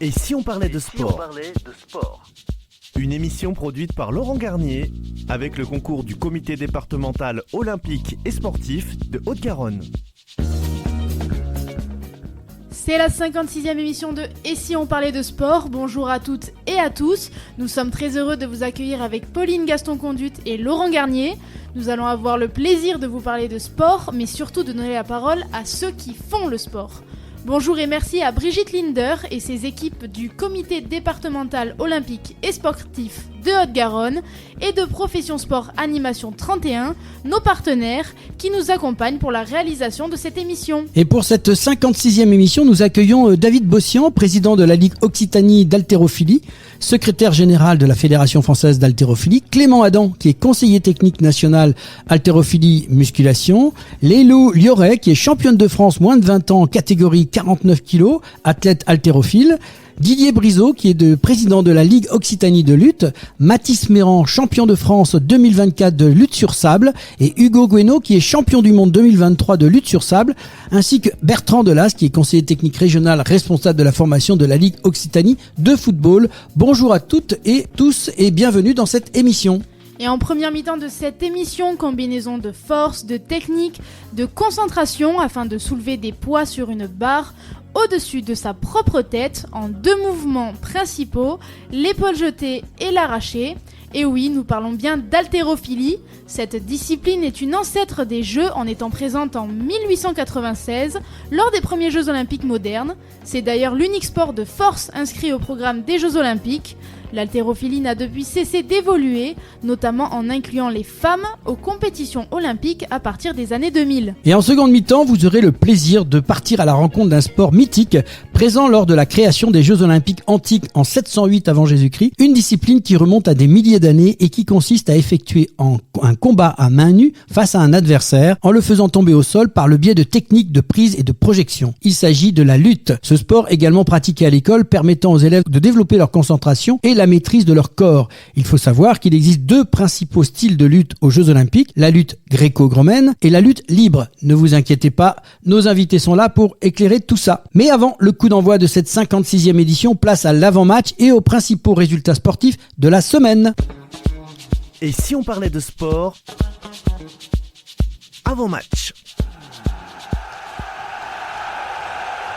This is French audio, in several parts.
Et si on parlait de sport ? Une émission produite par Laurent Garnier avec le concours du comité départemental olympique et sportif de Haute-Garonne. C'est la 56e émission de Et si on parlait de sport ? Bonjour à toutes et à tous. Nous sommes très heureux de vous accueillir avec Pauline Gaston-Conduite et Laurent Garnier. Nous allons avoir le plaisir de vous parler de sport, mais surtout de donner la parole à ceux qui font le sport. Bonjour et merci à Brigitte Linder et ses équipes du comité départemental olympique et sportif de Haute-Garonne et de Profession Sport Animation 31, nos partenaires qui nous accompagnent pour la réalisation de cette émission. Et pour cette 56e émission, nous accueillons David Bossian, président de la Ligue Occitanie d'haltérophilie, secrétaire général de la Fédération française d'haltérophilie, Clément Adam, qui est conseiller technique national haltérophilie musculation, Lélo Lioret, qui est championne de France moins de 20 ans, catégorie 49 kg, athlète haltérophile, Didier Briseau, qui est président de la Ligue Occitanie de lutte, Mathis Méran, champion de France 2024 de lutte sur sable, et Hugo Gueno, qui est champion du monde 2023 de lutte sur sable, ainsi que Bertrand Delas, qui est conseiller technique régional responsable de la formation de la Ligue Occitanie de football. Bonjour à toutes et tous et bienvenue dans cette émission. Et en première mi-temps de cette émission, combinaison de force, de technique, de concentration afin de soulever des poids sur une barre au-dessus de sa propre tête en deux mouvements principaux, l'épaule jetée et l'arrachée. Et oui, nous parlons bien d'haltérophilie. Cette discipline est une ancêtre des Jeux en étant présente en 1896 lors des premiers Jeux olympiques modernes. C'est d'ailleurs l'unique sport de force inscrit au programme des Jeux olympiques. L'haltérophilie n'a depuis cessé d'évoluer, notamment en incluant les femmes aux compétitions olympiques à partir des années 2000. Et en seconde mi-temps, vous aurez le plaisir de partir à la rencontre d'un sport mythique présent lors de la création des Jeux olympiques antiques en 708 avant Jésus-Christ, une discipline qui remonte à des milliers d'années et qui consiste à effectuer un combat à main nue face à un adversaire en le faisant tomber au sol par le biais de techniques de prise et de projection. Il s'agit de la lutte. Ce sport également pratiqué à l'école permettant aux élèves de développer leur concentration et la maîtrise de leur corps. Il faut savoir qu'il existe deux principaux styles de lutte aux Jeux Olympiques, la lutte gréco-romaine et la lutte libre. Ne vous inquiétez pas, nos invités sont là pour éclairer tout ça. Mais avant le coup d'envoi de cette 56e édition, place à l'avant-match et aux principaux résultats sportifs de la semaine. Et si on parlait de sport ? Avant-match.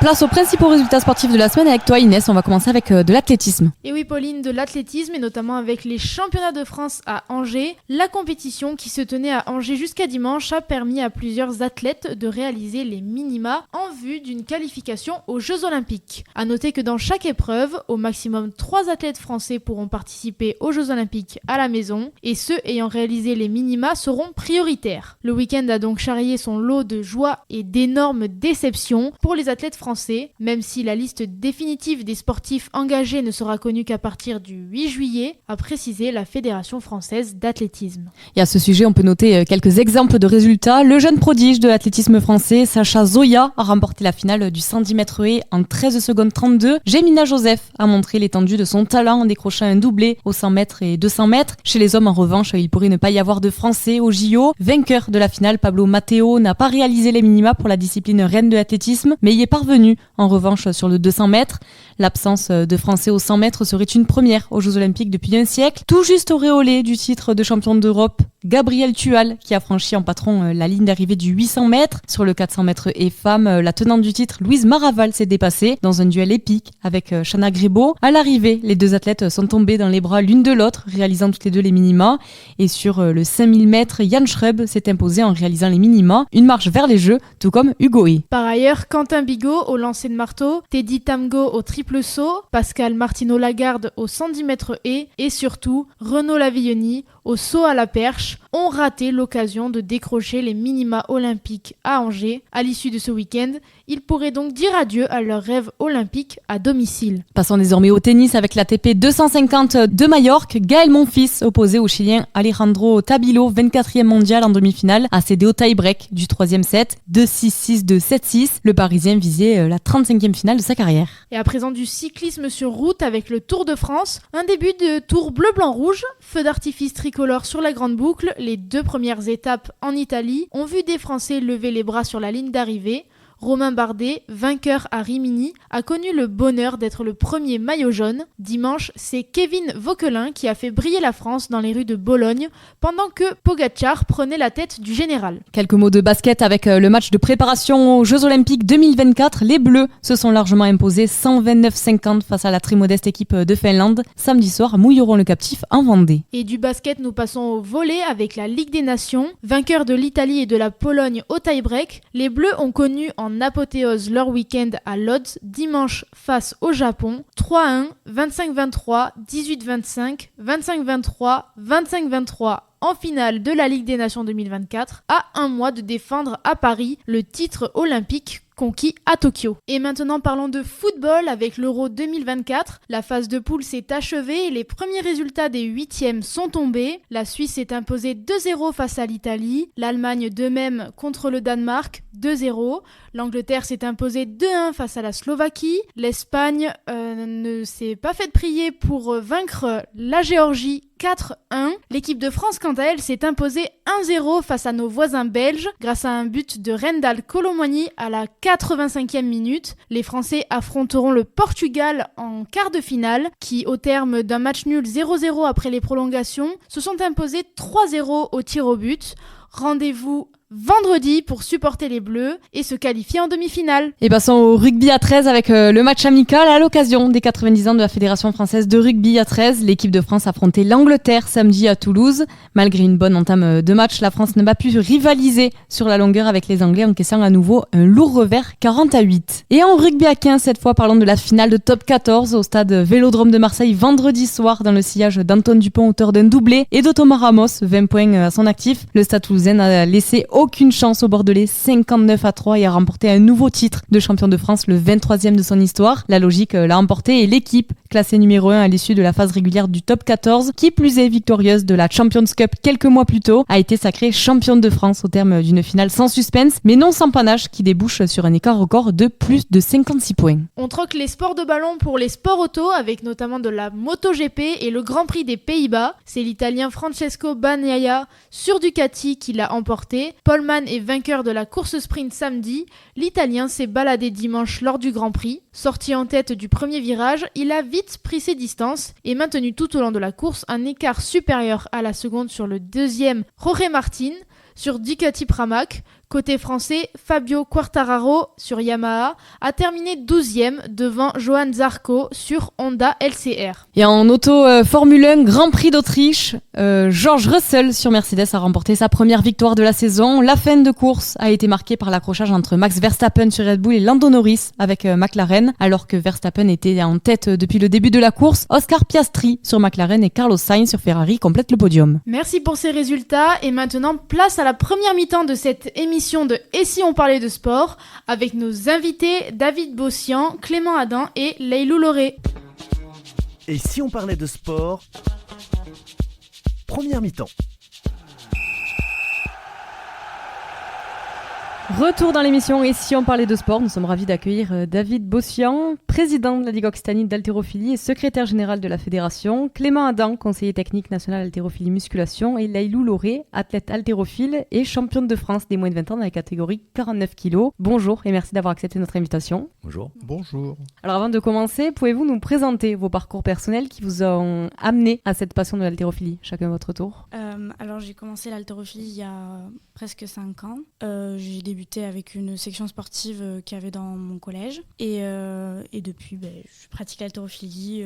Place aux principaux résultats sportifs de la semaine avec toi Inès, on va commencer avec de l'athlétisme. Et oui Pauline, de l'athlétisme et notamment avec les championnats de France à Angers. La compétition qui se tenait à Angers jusqu'à dimanche a permis à plusieurs athlètes de réaliser les minima en vue d'une qualification aux Jeux Olympiques. A noter que dans chaque épreuve, au maximum 3 athlètes français pourront participer aux Jeux Olympiques à la maison et ceux ayant réalisé les minima seront prioritaires. Le week-end a donc charrié son lot de joie et d'énormes déceptions pour les athlètes français, même si la liste définitive des sportifs engagés ne sera connue qu'à partir du 8 juillet, a précisé la Fédération française d'athlétisme. Et à ce sujet, on peut noter quelques exemples de résultats. Le jeune prodige de l'athlétisme français, Sacha Zoya, a remporté la finale du 110 mètres haies en 13 secondes 32. Gemina Joseph a montré l'étendue de son talent en décrochant un doublé aux 100 mètres et 200 mètres. Chez les hommes, en revanche, il pourrait ne pas y avoir de Français au JO. Vainqueur de la finale, Pablo Matteo n'a pas réalisé les minima pour la discipline reine de l'athlétisme, mais y est parvenu. En revanche, sur le 200 mètres, l'absence de Français aux 100 mètres serait une première aux Jeux Olympiques depuis un siècle. Tout juste auréolé du titre de champion d'Europe, Gabriel Tual, qui a franchi en patron la ligne d'arrivée du 800 mètres. Sur le 400 mètres et femmes, la tenante du titre, Louise Maraval, s'est dépassée dans un duel épique avec Chana Grébeau. À l'arrivée, les deux athlètes sont tombés dans les bras l'une de l'autre, réalisant toutes les deux les minima. Et sur le 5000 mètres, Yann Schreb s'est imposé en réalisant les minima. Une marche vers les Jeux, tout comme Hugo Hé. Par ailleurs, Quentin Bigot au lancer de marteau, Teddy Tamgo au triple saut, Pascal Martino-Lagarde au 110 mètres haies et surtout Renaud Lavilloni au saut à la perche ont raté l'occasion de décrocher les minima olympiques à Angers. À l'issue de ce week-end, ils pourraient donc dire adieu à leur rêve olympique à domicile. Passons désormais au tennis avec l'ATP 250 de Majorque. Gaël Monfils, opposé au Chilien Alejandro Tabilo, 24e mondial en demi-finale, a cédé au tie-break du 3e set, 2-6-6, 2-7-6. Le Parisien visait la 35e finale de sa carrière. Et à présent du cyclisme sur route avec le Tour de France, un début de Tour bleu-blanc-rouge, feu d'artifice tricolore sur la grande boucle, les deux premières étapes en Italie ont vu des Français lever les bras sur la ligne d'arrivée. Romain Bardet, vainqueur à Rimini, a connu le bonheur d'être le premier maillot jaune. Dimanche, c'est Kevin Vauquelin qui a fait briller la France dans les rues de Bologne pendant que Pogačar prenait la tête du général. Quelques mots de basket avec le match de préparation aux Jeux Olympiques 2024. Les Bleus se sont largement imposés 129-50 face à la très modeste équipe de Finlande. Samedi soir, mouilleront le captif en Vendée. Et du basket, nous passons au volley avec la Ligue des Nations. Vainqueurs de l'Italie et de la Pologne au tie-break, les Bleus ont connu en apothéose leur week-end à Lodz dimanche face au Japon. 3-1, 25-23, 18-25, 25-23, 25-23 en finale de la Ligue des Nations 2024, à un mois de défendre à Paris le titre olympique conquis à Tokyo. Et maintenant parlons de football avec l'Euro 2024. La phase de poule s'est achevée et les premiers résultats des huitièmes sont tombés. La Suisse s'est imposée 2-0 face à l'Italie, l'Allemagne de même contre le Danemark 2-0, l'Angleterre s'est imposée 2-1 face à la Slovaquie, l'Espagne ne s'est pas fait prier pour vaincre la Géorgie 4-1. L'équipe de France, quant à elle, s'est imposée 1-0 face à nos voisins belges grâce à un but de Rendal Colomwani à la 85e minute. Les Français affronteront le Portugal en quart de finale qui, au terme d'un match nul 0-0 après les prolongations, se sont imposés 3-0 au tir au but. Rendez-vous vendredi pour supporter les Bleus et se qualifier en demi-finale. Et passons au rugby à 13 avec le match amical à l'occasion des 90 ans de la Fédération française de rugby à 13. L'équipe de France affrontait l'Angleterre samedi à Toulouse. Malgré une bonne entame de match, la France n'a pas pu rivaliser sur la longueur avec les Anglais, encaissant à nouveau un lourd revers 40-8. Et en rugby à 15, cette fois, parlons de la finale de top 14 au stade Vélodrome de Marseille vendredi soir dans le sillage d'Antoine Dupont, auteur d'un doublé, et de Thomas Ramos, 20 points à son actif. Le stade toulousain n'a laissé aucune chance aux Bordelais, 59-3, et a remporté un nouveau titre de champion de France, le 23e de son histoire. La logique l'a emporté et l'équipe, classée numéro 1 à l'issue de la phase régulière du top 14, qui plus est victorieuse de la Champions Cup quelques mois plus tôt, a été sacrée championne de France au terme d'une finale sans suspense, mais non sans panache, qui débouche sur un écart record de plus de 56 points. On troque les sports de ballon pour les sports auto, avec notamment de la MotoGP et le Grand Prix des Pays-Bas. C'est l'Italien Francesco Bagnaia sur Ducati qui l'a emporté. Poleman est vainqueur de la course sprint samedi. L'Italien s'est baladé dimanche lors du Grand Prix. Sorti en tête du premier virage, il a vite pris ses distances et maintenu tout au long de la course un écart supérieur à la seconde sur le deuxième Jorge Martin. Sur Ducati Pramac, côté français, Fabio Quartararo sur Yamaha a terminé 12e devant Johan Zarco sur Honda LCR. Et en auto Formule 1, Grand Prix d'Autriche, George Russell sur Mercedes a remporté sa première victoire de la saison. La fin de course a été marquée par l'accrochage entre Max Verstappen sur Red Bull et Lando Norris avec McLaren, alors que Verstappen était en tête depuis le début de la course. Oscar Piastri sur McLaren et Carlos Sainz sur Ferrari complètent le podium. Merci pour ces résultats et maintenant place à la première mi-temps de cette émission de Et si on parlait de sport avec nos invités David Bossian, Clément Adam et Leïlou Lauré. Et si on parlait de sport, première mi-temps. Retour dans l'émission Et si on parlait de sport, nous sommes ravis d'accueillir David Bossian, président de la Ligue Occitanie d'haltérophilie et secrétaire général de la fédération, Clément Adam, conseiller technique national haltérophilie musculation, et Leïlou Lauré, athlète haltérophile et championne de France des moins de 20 ans dans la catégorie 49 kg. Bonjour et merci d'avoir accepté notre invitation. Bonjour. Bonjour. Alors avant de commencer, pouvez-vous nous présenter vos parcours personnels qui vous ont amené à cette passion de l'haltérophilie, chacun à votre tour? Alors j'ai commencé l'haltérophilie il y a presque 5 ans. J'ai débuté avec une section sportive qu'il y avait dans mon collège et depuis je pratique l'haltérophilie.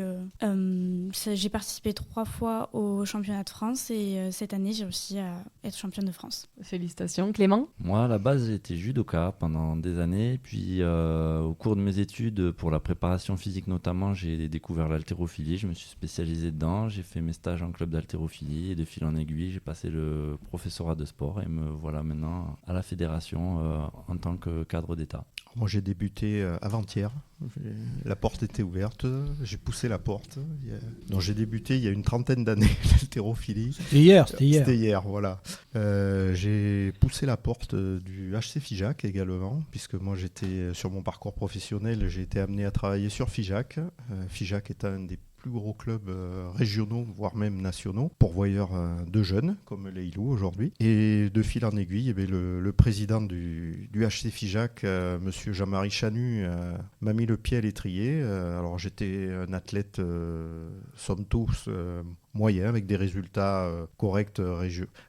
J'ai participé 3 fois au championnat de France et cette année j'ai réussi à être championne de France. Félicitations. Clément? Moi à la base j'étais judoka pendant des années, puis au cours de mes études pour la préparation physique notamment, j'ai découvert l'haltérophilie, je me suis spécialisé dedans, j'ai fait mes stages en club d'haltérophilie et de fil en aiguille j'ai passé le professorat de sport et me voilà maintenant à la fédération en tant que cadre d'État. Moi j'ai débuté avant-hier, la porte était ouverte, j'ai poussé la porte. Donc j'ai débuté il y a une 30aine d'années l'haltérophilie. C'était hier, voilà. J'ai poussé la porte du HC Figeac également, puisque moi j'étais sur mon parcours professionnel, j'ai été amené à travailler sur Figeac. Figeac est un des plus gros clubs régionaux, voire même nationaux, pourvoyeurs de jeunes, comme Leilou aujourd'hui. Et de fil en aiguille, le président du HC Figeac, monsieur Jean-Marie Chanu, m'a mis le pied à l'étrier. Alors j'étais un athlète, somme toute, moyen, avec des résultats corrects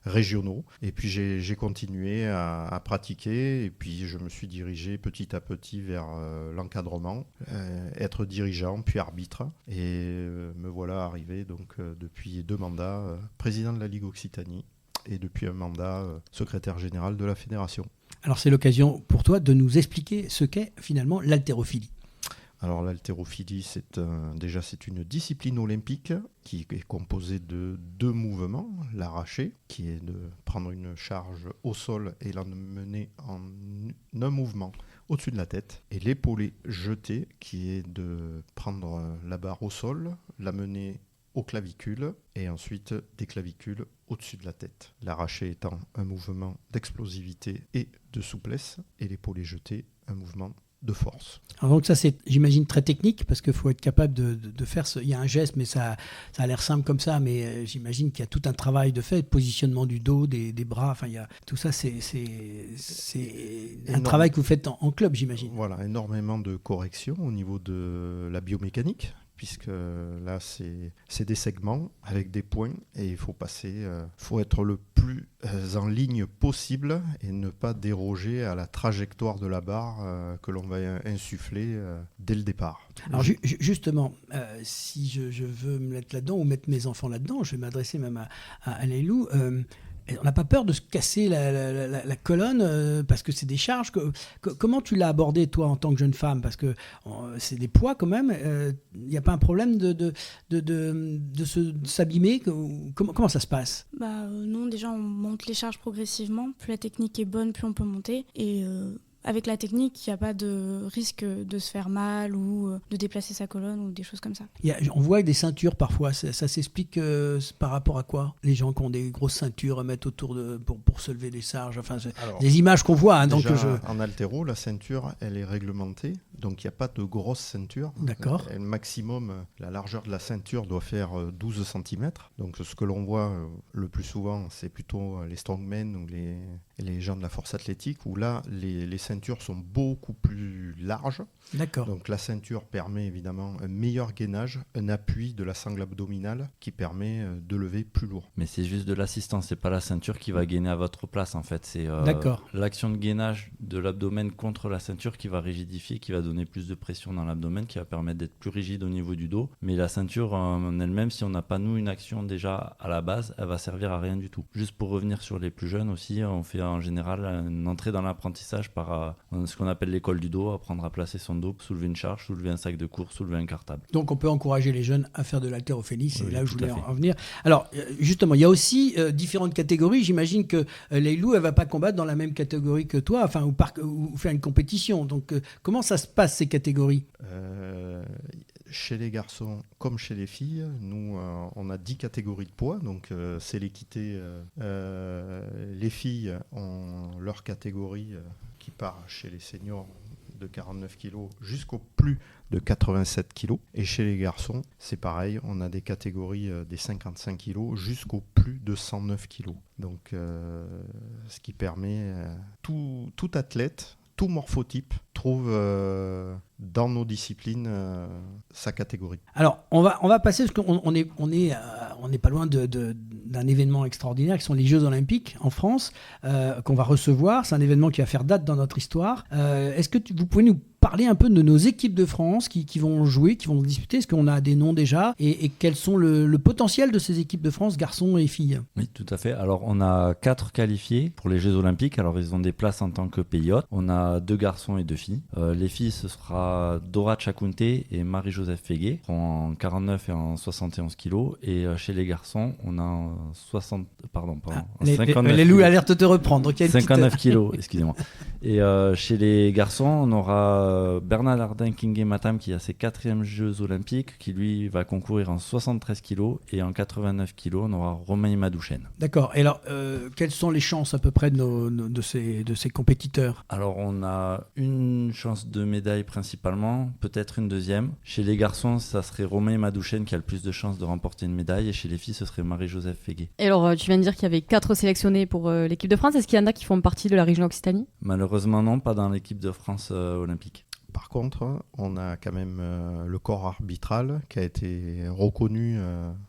régionaux. Et puis j'ai continué à pratiquer, et puis je me suis dirigé petit à petit vers l'encadrement, être dirigeant, puis arbitre. Et me voilà arrivé donc, depuis 2 mandats président de la Ligue Occitanie, et depuis un mandat secrétaire général de la fédération. Alors c'est l'occasion pour toi de nous expliquer ce qu'est finalement l'haltérophilie. Alors l'haltérophilie, c'est une discipline olympique qui est composée de 2 mouvements. L'arraché, qui est de prendre une charge au sol et l'emmener en un mouvement au-dessus de la tête. Et l'épaulé jeté, qui est de prendre la barre au sol, l'amener aux clavicules et ensuite des clavicules au-dessus de la tête. L'arraché étant un mouvement d'explosivité et de souplesse, et l'épaulé jeté, un mouvement de force. Alors donc ça c'est, j'imagine, très technique, parce qu'il faut être capable de faire il y a un geste, mais ça a l'air simple comme ça, mais j'imagine qu'il y a tout un travail de fait, de positionnement du dos, des bras, enfin il y a tout ça, c'est un travail que vous faites en club, j'imagine. Voilà, énormément de corrections au niveau de la biomécanique, puisque là c'est des segments avec des points, et il faut faut être le plus en ligne possible et ne pas déroger à la trajectoire de la barre que l'on va insuffler dès le départ. Alors justement, si je veux me mettre là-dedans ou mettre mes enfants là-dedans, je vais m'adresser même à Leilou. On n'a pas peur de se casser la colonne parce que c'est des charges. Comment tu l'as abordé, toi, en tant que jeune femme? Parce que c'est des poids quand même. Il n'y a pas un problème de s'abîmer? Comment ça se passe? Non, déjà, on monte les charges progressivement. Plus la technique est bonne, plus on peut monter. Et avec la technique, il n'y a pas de risque de se faire mal ou de déplacer sa colonne ou des choses comme ça. On voit des ceintures parfois. Ça s'explique par rapport à quoi? Les gens qui ont des grosses ceintures à mettre autour pour se lever des charges. Enfin, des images qu'on voit. Déjà, en haltéro, la ceinture, elle est réglementée. Donc, il n'y a pas de grosse ceinture. D'accord. Le maximum, la largeur de la ceinture doit faire 12 cm. Donc, ce que l'on voit le plus souvent, c'est plutôt les strongmen ou les gens de la force athlétique, où là, les ceintures sont beaucoup plus larges. D'accord. Donc la ceinture permet évidemment un meilleur gainage, un appui de la sangle abdominale qui permet de lever plus lourd. Mais c'est juste de l'assistance, c'est pas la ceinture qui va gainer à votre place en fait. C'est l'action de gainage de l'abdomen contre la ceinture qui va rigidifier, qui va donner plus de pression dans l'abdomen, qui va permettre d'être plus rigide au niveau du dos. Mais la ceinture en elle-même, si on n'a pas nous une action déjà à la base, elle va servir à rien du tout. Juste pour revenir sur les plus jeunes aussi, on fait en général une entrée dans l'apprentissage par ce qu'on appelle l'école du dos, apprendre à placer son dos, soulever une charge, soulever un sac de course, soulever un cartable. Donc on peut encourager les jeunes à faire de l'haltérophilie, c'est là où je voulais en venir. Alors justement, il y a aussi différentes catégories. J'imagine que Leilou, elle ne va pas combattre dans la même catégorie que toi, enfin, ou faire une compétition. Donc comment ça se passe, ces catégories? Chez les garçons comme chez les filles, nous on a 10 catégories de poids, donc c'est l'équité. Les filles ont leur catégorie qui part chez les seniors de 49 kg jusqu'au plus de 87 kg. Et chez les garçons, c'est pareil, on a des catégories des 55 kg jusqu'au plus de 109 kg. Donc ce qui permet tout athlète, tout morphotype trouve dans nos disciplines sa catégorie. Alors on va passer, parce qu'on n'est pas loin d'un événement extraordinaire qui sont les Jeux Olympiques en France, qu'on va recevoir. C'est un événement qui va faire date dans notre histoire. Est-ce que vous pouvez nous parler un peu de nos équipes de France qui vont jouer, qui vont disputer? Est-ce qu'on a des noms déjà, et quels sont le potentiel de ces équipes de France, garçons et filles? Oui, tout à fait. Alors on a 4 qualifiés pour les Jeux Olympiques. Alors ils ont des places en tant que pays hôte. On a 2 garçons et 2 filles. Les filles, ce sera Dora Chakunte et Marie-Joseph Fégué, en 49 et en 71 kilos. Et chez les garçons, on a 59 les loups alertent te reprendre. 59 kilos, excusez-moi. Et chez les garçons, on aura Bernardin Kingé Matam qui a ses 4e Jeux Olympiques, qui lui va concourir en 73 kg et en 89 kg, on aura Romain Madouchen. D'accord. Et alors, quelles sont les chances à peu près de ces compétiteurs ? Alors, on a une chance de médaille principalement, peut-être une deuxième. Chez les garçons, ça serait Romain Madouchen qui a le plus de chances de remporter une médaille, et chez les filles, ce serait Marie-Joseph Fégué. Et alors, tu viens de dire qu'il y avait 4 sélectionnés pour l'équipe de France. Est-ce qu'il y en a qui font partie de la région Occitanie ? Malheureusement non, pas dans l'équipe de France olympique. Par contre, on a quand même le corps arbitral qui a été reconnu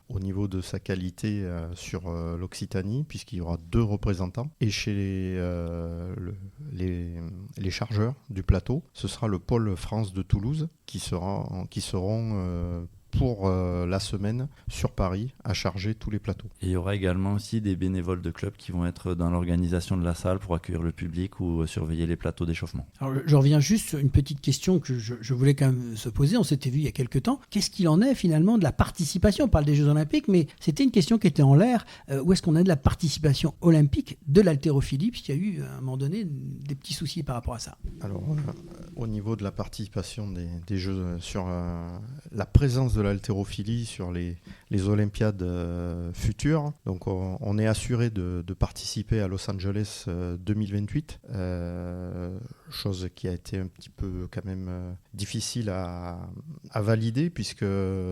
au niveau de sa qualité sur l'Occitanie, puisqu'il y aura 2 représentants. Et chez les chargeurs du plateau, ce sera le pôle France de Toulouse qui seront pour la semaine sur Paris à charger tous les plateaux. Et il y aura également aussi des bénévoles de club qui vont être dans l'organisation de la salle pour accueillir le public ou surveiller les plateaux d'échauffement. Alors je reviens juste sur une petite question que je voulais quand même se poser. On s'était vu il y a quelques temps. Qu'est-ce qu'il en est finalement de la participation ? On parle des Jeux Olympiques, mais c'était une question qui était en l'air. Où est-ce qu'on a de la participation olympique de l'haltérophilie ? Puisqu'il y a eu à un moment donné des petits soucis par rapport à ça. Alors au niveau de la participation des Jeux, sur la présence de l'haltérophilie sur les Olympiades futures. Donc on est assuré de participer à Los Angeles 2028, chose qui a été un petit peu quand même difficile à valider, puisque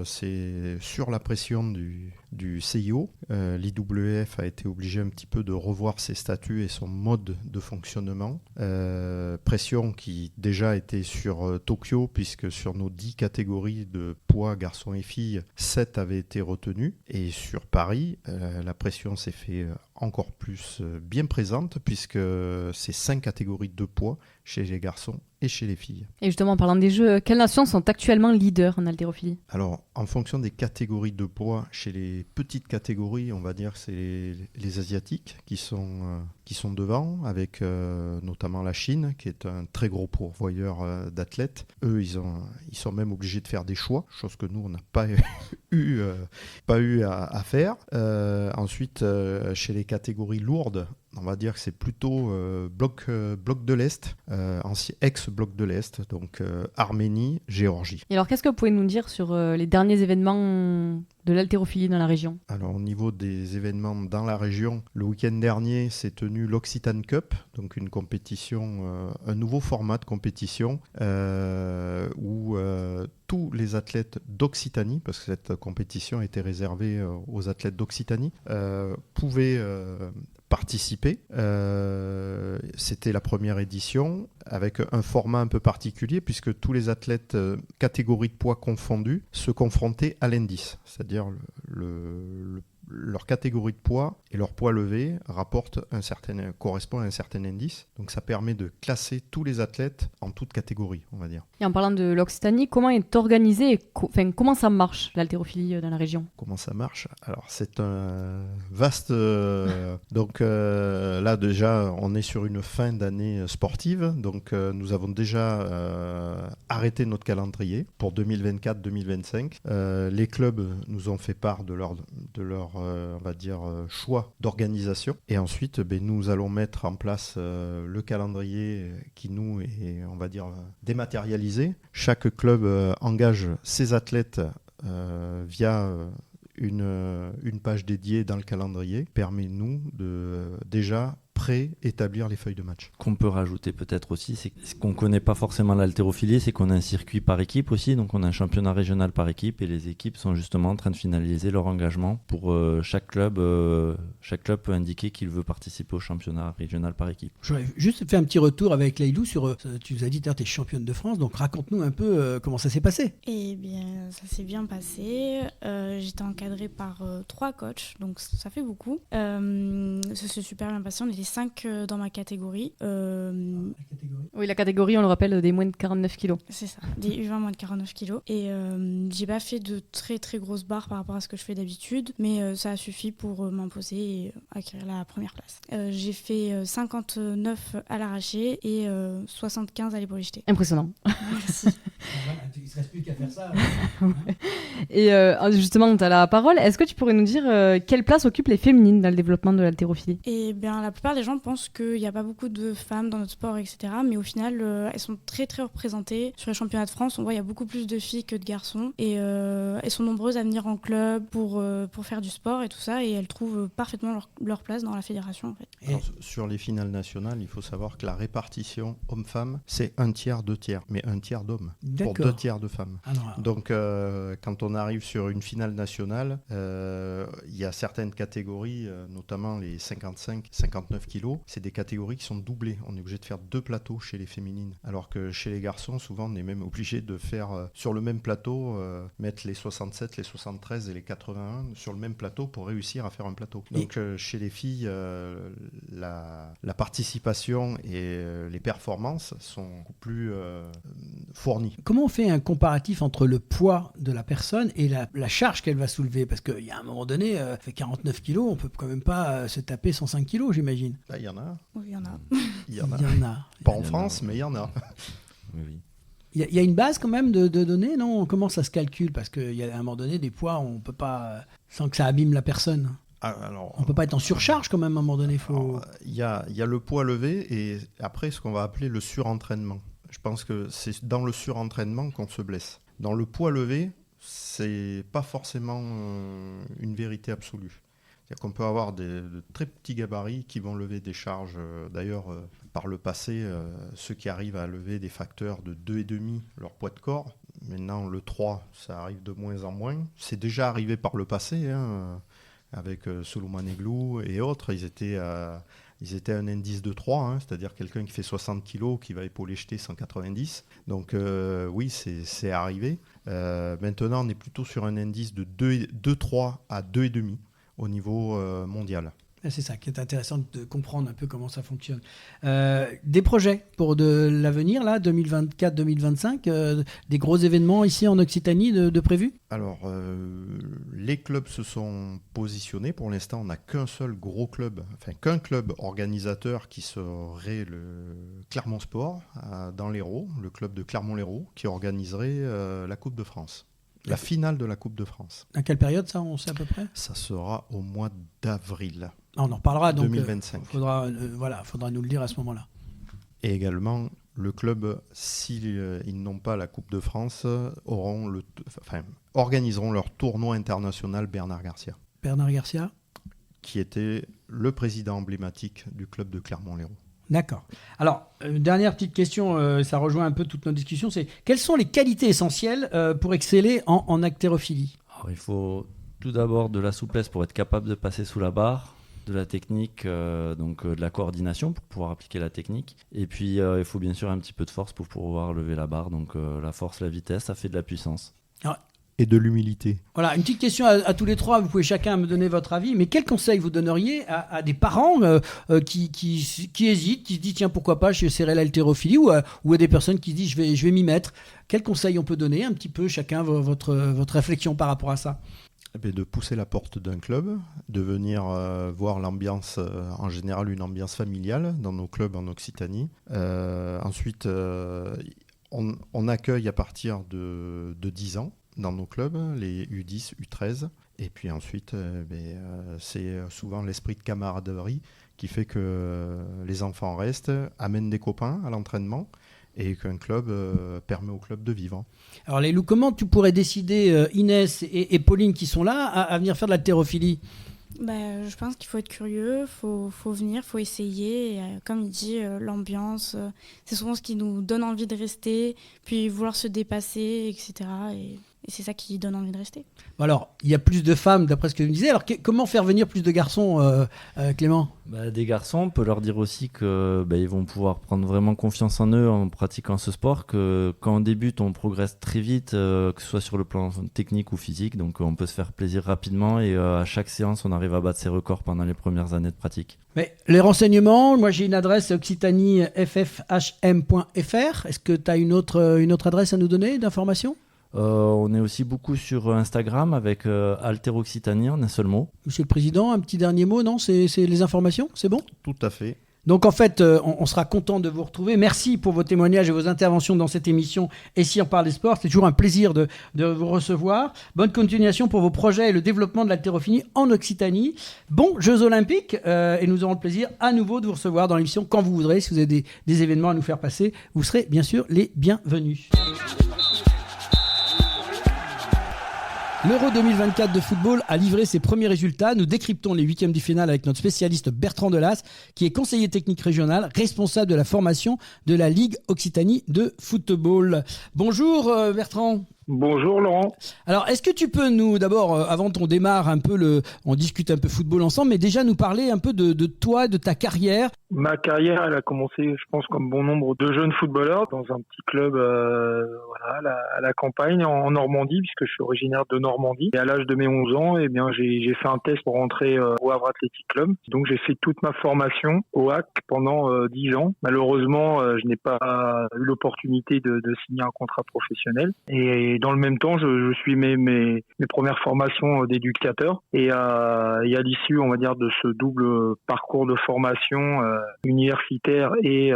c'est sur la pression du CIO. L'IWF a été obligé un petit peu de revoir ses statuts et son mode de fonctionnement. Pression qui déjà était sur Tokyo, puisque sur nos 10 catégories de poids garçons et filles, 7 avaient été retenus. Et sur Paris, la pression s'est fait encore plus bien présente, puisque c'est 5 catégories de poids chez les garçons et chez les filles. Et justement, en parlant des Jeux, quelles nations sont actuellement leaders en haltérophilie ? Alors, en fonction des catégories de poids, chez les petites catégories, on va dire que c'est les Asiatiques qui sont devant, avec notamment la Chine, qui est un très gros pourvoyeur d'athlètes. Eux, ils sont même obligés de faire des choix, chose que nous, on n'a pas eu à faire. Ensuite, chez les catégories lourdes, on va dire que c'est plutôt bloc de l'Est, ex-bloc de l'Est, donc Arménie, Géorgie. Et alors, qu'est-ce que vous pouvez nous dire sur les derniers événements de l'haltérophilie dans la région ? Alors, au niveau des événements dans la région, le week-end dernier s'est tenu l'Occitane Cup, donc une compétition, un nouveau format de compétition où tous les athlètes d'Occitanie, parce que cette compétition était réservée aux athlètes d'Occitanie, pouvaient participer. C'était la première édition avec un format un peu particulier, puisque tous les athlètes catégories de poids confondues se confrontaient à l'indice, c'est-à-dire leur catégorie de poids et leur poids levé correspond à un certain indice. Donc ça permet de classer tous les athlètes en toute catégorie, on va dire. Et en parlant de l'Occitanie, comment est organisée, comment ça marche l'haltérophilie dans la région ? Comment ça marche ? Alors c'est un vaste... Donc là déjà, on est sur une fin d'année sportive. Donc nous avons déjà arrêté notre calendrier pour 2024-2025. Les clubs nous ont fait part de leur on va dire choix d'organisation, et ensuite nous allons mettre en place le calendrier qui nous est, on va dire, dématérialisé. Chaque club engage ses athlètes via une page dédiée dans le calendrier, permet-nous de déjà pré-établir les feuilles de match. Qu'on peut rajouter peut-être aussi, c'est ce qu'on ne connaît pas forcément l'haltérophilie, c'est qu'on a un circuit par équipe aussi, donc on a un championnat régional par équipe, et les équipes sont justement en train de finaliser leur engagement pour chaque club peut indiquer qu'il veut participer au championnat régional par équipe. J'aurais juste fait un petit retour avec Laïlou sur, tu nous as dit que tu es championne de France, donc raconte-nous un peu comment ça s'est passé. Eh bien, ça s'est bien passé. J'étais encadrée par 3 coachs, donc ça fait beaucoup. Ça s'est super bien passé. On était 5 dans ma catégorie. Oui, la catégorie, on le rappelle, des moins de 49 kilos. C'est ça, des U20 moins de 49 kilos. Et j'ai pas fait de très très grosses barres par rapport à ce que je fais d'habitude, mais ça a suffi pour m'imposer et acquérir la première place. J'ai fait 59 à l'arraché et 75 à l'épaule jetée. Impressionnant. Merci. Il ne se reste plus qu'à faire ça. Et justement, tu as la parole. Est-ce que tu pourrais nous dire quelle place occupent les féminines dans le développement de l'haltérophilie ? Eh bien, la plupart des gens pensent qu'il n'y a pas beaucoup de femmes dans notre sport, etc. Mais au final, elles sont très très représentées. Sur les championnats de France, on voit qu'il y a beaucoup plus de filles que de garçons. Et elles sont nombreuses à venir en club pour faire du sport et tout ça. Et elles trouvent parfaitement leur place dans la fédération. En fait. Alors, sur les finales nationales, il faut savoir que la répartition homme-femme, c'est 1/3, 2/3. Mais 1/3 d'hommes pour 2/3 de femmes. Donc, quand on arrive sur une finale nationale, il y a certaines catégories, notamment les 55-59 kilos, c'est des catégories qui sont doublées. On est obligé de faire 2 plateaux chez les féminines. Alors que chez les garçons, souvent, on est même obligé de faire sur le même plateau, mettre les 67, les 73 et les 81 sur le même plateau pour réussir à faire un plateau. Donc, chez les filles, la participation et les performances sont beaucoup plus fournies. Comment on fait un comparatif entre le poids de la personne et la charge qu'elle va soulever ? Parce qu'il y a un moment donné, fait 49 kilos, on peut quand même pas se taper 105 kilos, j'imagine. Il y en a. Oui, il y en a. Il y en a. Pas en France, mais il y en a. Oui. Il y a une base quand même de données, non ? Comment ça se calcule ? Parce qu'il y a à un moment donné des poids, on peut pas, sans que ça abîme la personne. Alors, on peut pas être en surcharge quand même à un moment donné. Il y a le poids levé et après ce qu'on va appeler le surentraînement. Je pense que c'est dans le surentraînement qu'on se blesse. Dans le poids levé, c'est pas forcément une vérité absolue. C'est-à-dire qu'on peut avoir de très petits gabarits qui vont lever des charges. D'ailleurs, par le passé, ceux qui arrivent à lever des facteurs de 2,5 leur poids de corps, maintenant le 3, ça arrive de moins en moins. C'est déjà arrivé par le passé, avec Solomaneglou et autres. Ils étaient à un indice de 3, c'est-à-dire quelqu'un qui fait 60 kg qui va épauler jeter 190. Donc oui, c'est arrivé. Maintenant, on est plutôt sur un indice de 2,3 à 2,5 au niveau mondial. C'est ça qui est intéressant de comprendre un peu comment ça fonctionne. Des projets pour de l'avenir, là, 2024-2025, des gros événements ici en Occitanie de prévus ? Alors, les clubs se sont positionnés. Pour l'instant, on n'a qu'un seul gros club, qu'un club organisateur qui serait le Clermont Sport dans l'Hérault, le club de Clermont-Lérault, qui organiserait la Coupe de France. La finale de la Coupe de France. À quelle période ça, on sait à peu près ? Ça sera au mois d'avril. On en reparlera donc. 2025. Faudra nous le dire à ce moment-là. Et également, le club, s'ils n'ont pas la Coupe de France, organiseront leur tournoi international Bernard Garcia. Bernard Garcia ? Qui était le président emblématique du club de Clermont-Lérault. D'accord. Alors, dernière petite question, ça rejoint un peu toute notre discussion, c'est quelles sont les qualités essentielles pour exceller en haltérophilie ? Alors, il faut tout d'abord de la souplesse pour être capable de passer sous la barre, de la technique, donc de la coordination pour pouvoir appliquer la technique. Et puis, il faut bien sûr un petit peu de force pour pouvoir lever la barre. Donc, la force, la vitesse, ça fait de la puissance. Alors, et de l'humilité. Voilà, une petite question à tous les trois, vous pouvez chacun me donner votre avis, mais quel conseil vous donneriez à des parents qui hésitent, qui se disent tiens pourquoi pas j'essaierai l'haltérophilie ou à des personnes qui se disent je vais m'y mettre. Quel conseil on peut donner un petit peu chacun votre réflexion par rapport à ça ? De pousser la porte d'un club, de venir voir l'ambiance, en général une ambiance familiale dans nos clubs en Occitanie. Ensuite, on accueille à partir de 10 ans dans nos clubs, les U10, U13. Et puis ensuite, c'est souvent l'esprit de camaraderie qui fait que les enfants restent, amènent des copains à l'entraînement et qu'un club permet au club de vivre. Alors les loups, comment tu pourrais décider, Inès et Pauline qui sont là, à venir faire de l'haltérophilie ? Je pense qu'il faut être curieux, faut venir, faut essayer. Et, comme il dit, l'ambiance, c'est souvent ce qui nous donne envie de rester, puis vouloir se dépasser, etc. Et c'est ça qui donne envie de rester. Alors, il y a plus de femmes, d'après ce que tu me disais. Alors, comment faire venir plus de garçons, Clément ? Des garçons, on peut leur dire aussi qu'ils vont pouvoir prendre vraiment confiance en eux en pratiquant ce sport, que quand on débute, on progresse très vite, que ce soit sur le plan technique ou physique. Donc, on peut se faire plaisir rapidement et à chaque séance, on arrive à battre ses records pendant les premières années de pratique. Mais les renseignements, moi j'ai une adresse occitanieffhm.fr. Est-ce que tu as une autre adresse à nous donner d'information ? On est aussi beaucoup sur Instagram avec Haltéroccitanie en un seul mot. Monsieur le Président, un petit dernier mot, non ? C'est les informations, c'est bon ? Tout à fait. Donc en fait, on sera content de vous retrouver. Merci pour vos témoignages et vos interventions dans cette émission. Et si on parle des sports, c'est toujours un plaisir de vous recevoir. Bonne continuation pour vos projets et le développement de l'haltérophilie en Occitanie. Bons Jeux Olympiques et nous aurons le plaisir à nouveau de vous recevoir dans l'émission quand vous voudrez. Si vous avez des événements à nous faire passer, vous serez bien sûr les bienvenus. L'Euro 2024 de football a livré ses premiers résultats. Nous décryptons les huitièmes de finale avec notre spécialiste Bertrand Delas, qui est conseiller technique régional, responsable de la formation de la Ligue Occitanie de football. Bonjour Bertrand. Bonjour Laurent. Alors, est-ce que tu peux nous, d'abord, avant qu'on démarre un peu on discute un peu football ensemble, mais déjà nous parler un peu de toi, de ta carrière? Ma carrière, elle a commencé, je pense, comme bon nombre de jeunes footballeurs, dans un petit club à la campagne, en Normandie, puisque je suis originaire de Normandie. Et à l'âge de mes 11 ans, eh bien, j'ai fait un test pour rentrer au Havre Athletic Club. Donc, j'ai fait toute ma formation au HAC pendant 10 ans. Malheureusement, je n'ai pas eu l'opportunité de signer un contrat professionnel. Et dans le même temps, je suis mes premières formations d'éducateur. Et à l'issue, on va dire, de ce double parcours de formation universitaire et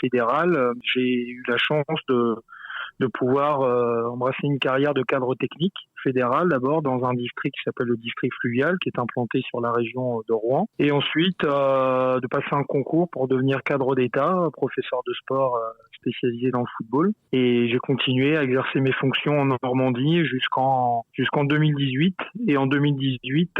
fédérale, j'ai eu la chance de pouvoir embrasser une carrière de cadre technique fédéral d'abord dans un district qui s'appelle le district fluvial qui est implanté sur la région de Rouen et ensuite de passer un concours pour devenir cadre d'État, professeur de sport spécialisé dans le football et j'ai continué à exercer mes fonctions en Normandie jusqu'en 2018 et en 2018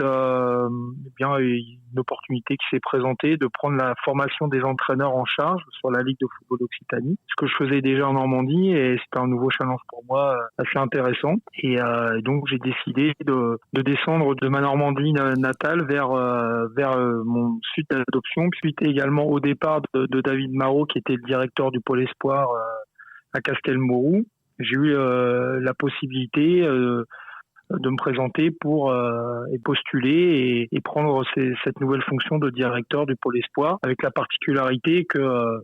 bien une opportunité qui s'est présentée de prendre la formation des entraîneurs en charge sur la Ligue de football Occitanie, ce que je faisais déjà en Normandie et c'était un nouveau challenge pour moi assez intéressant et donc j'ai décidé de descendre de ma Normandie natale vers mon sud d'adoption, puis également au départ de David Marot qui était le directeur du pôle espoir à Castelmourou. J'ai eu la possibilité de me présenter pour postuler et prendre cette nouvelle fonction de directeur du pôle espoir avec la particularité que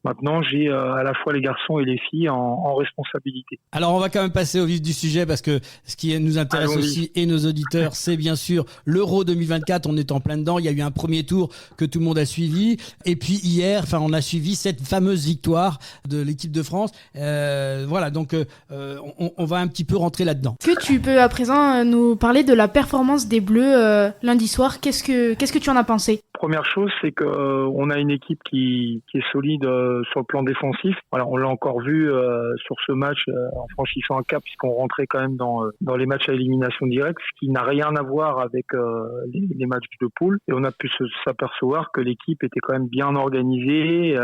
maintenant, j'ai à la fois les garçons et les filles en responsabilité. Alors, on va quand même passer au vif du sujet parce que ce qui nous intéresse aussi et nos auditeurs, c'est bien sûr l'Euro 2024. On est en plein dedans. Il y a eu un premier tour que tout le monde a suivi. Et puis hier, on a suivi cette fameuse victoire de l'équipe de France. Voilà, donc on va un petit peu rentrer là-dedans. Est-ce que tu peux à présent nous parler de la performance des Bleus lundi soir? Qu'est-ce que tu en as pensé? Première chose, c'est qu'on a une équipe qui est solide sur le plan défensif. Voilà, on l'a encore vu sur ce match en franchissant un cap puisqu'on rentrait quand même dans les matchs à élimination directe, ce qui n'a rien à voir avec les matchs de poule. Et on a pu s'apercevoir que l'équipe était quand même bien organisée et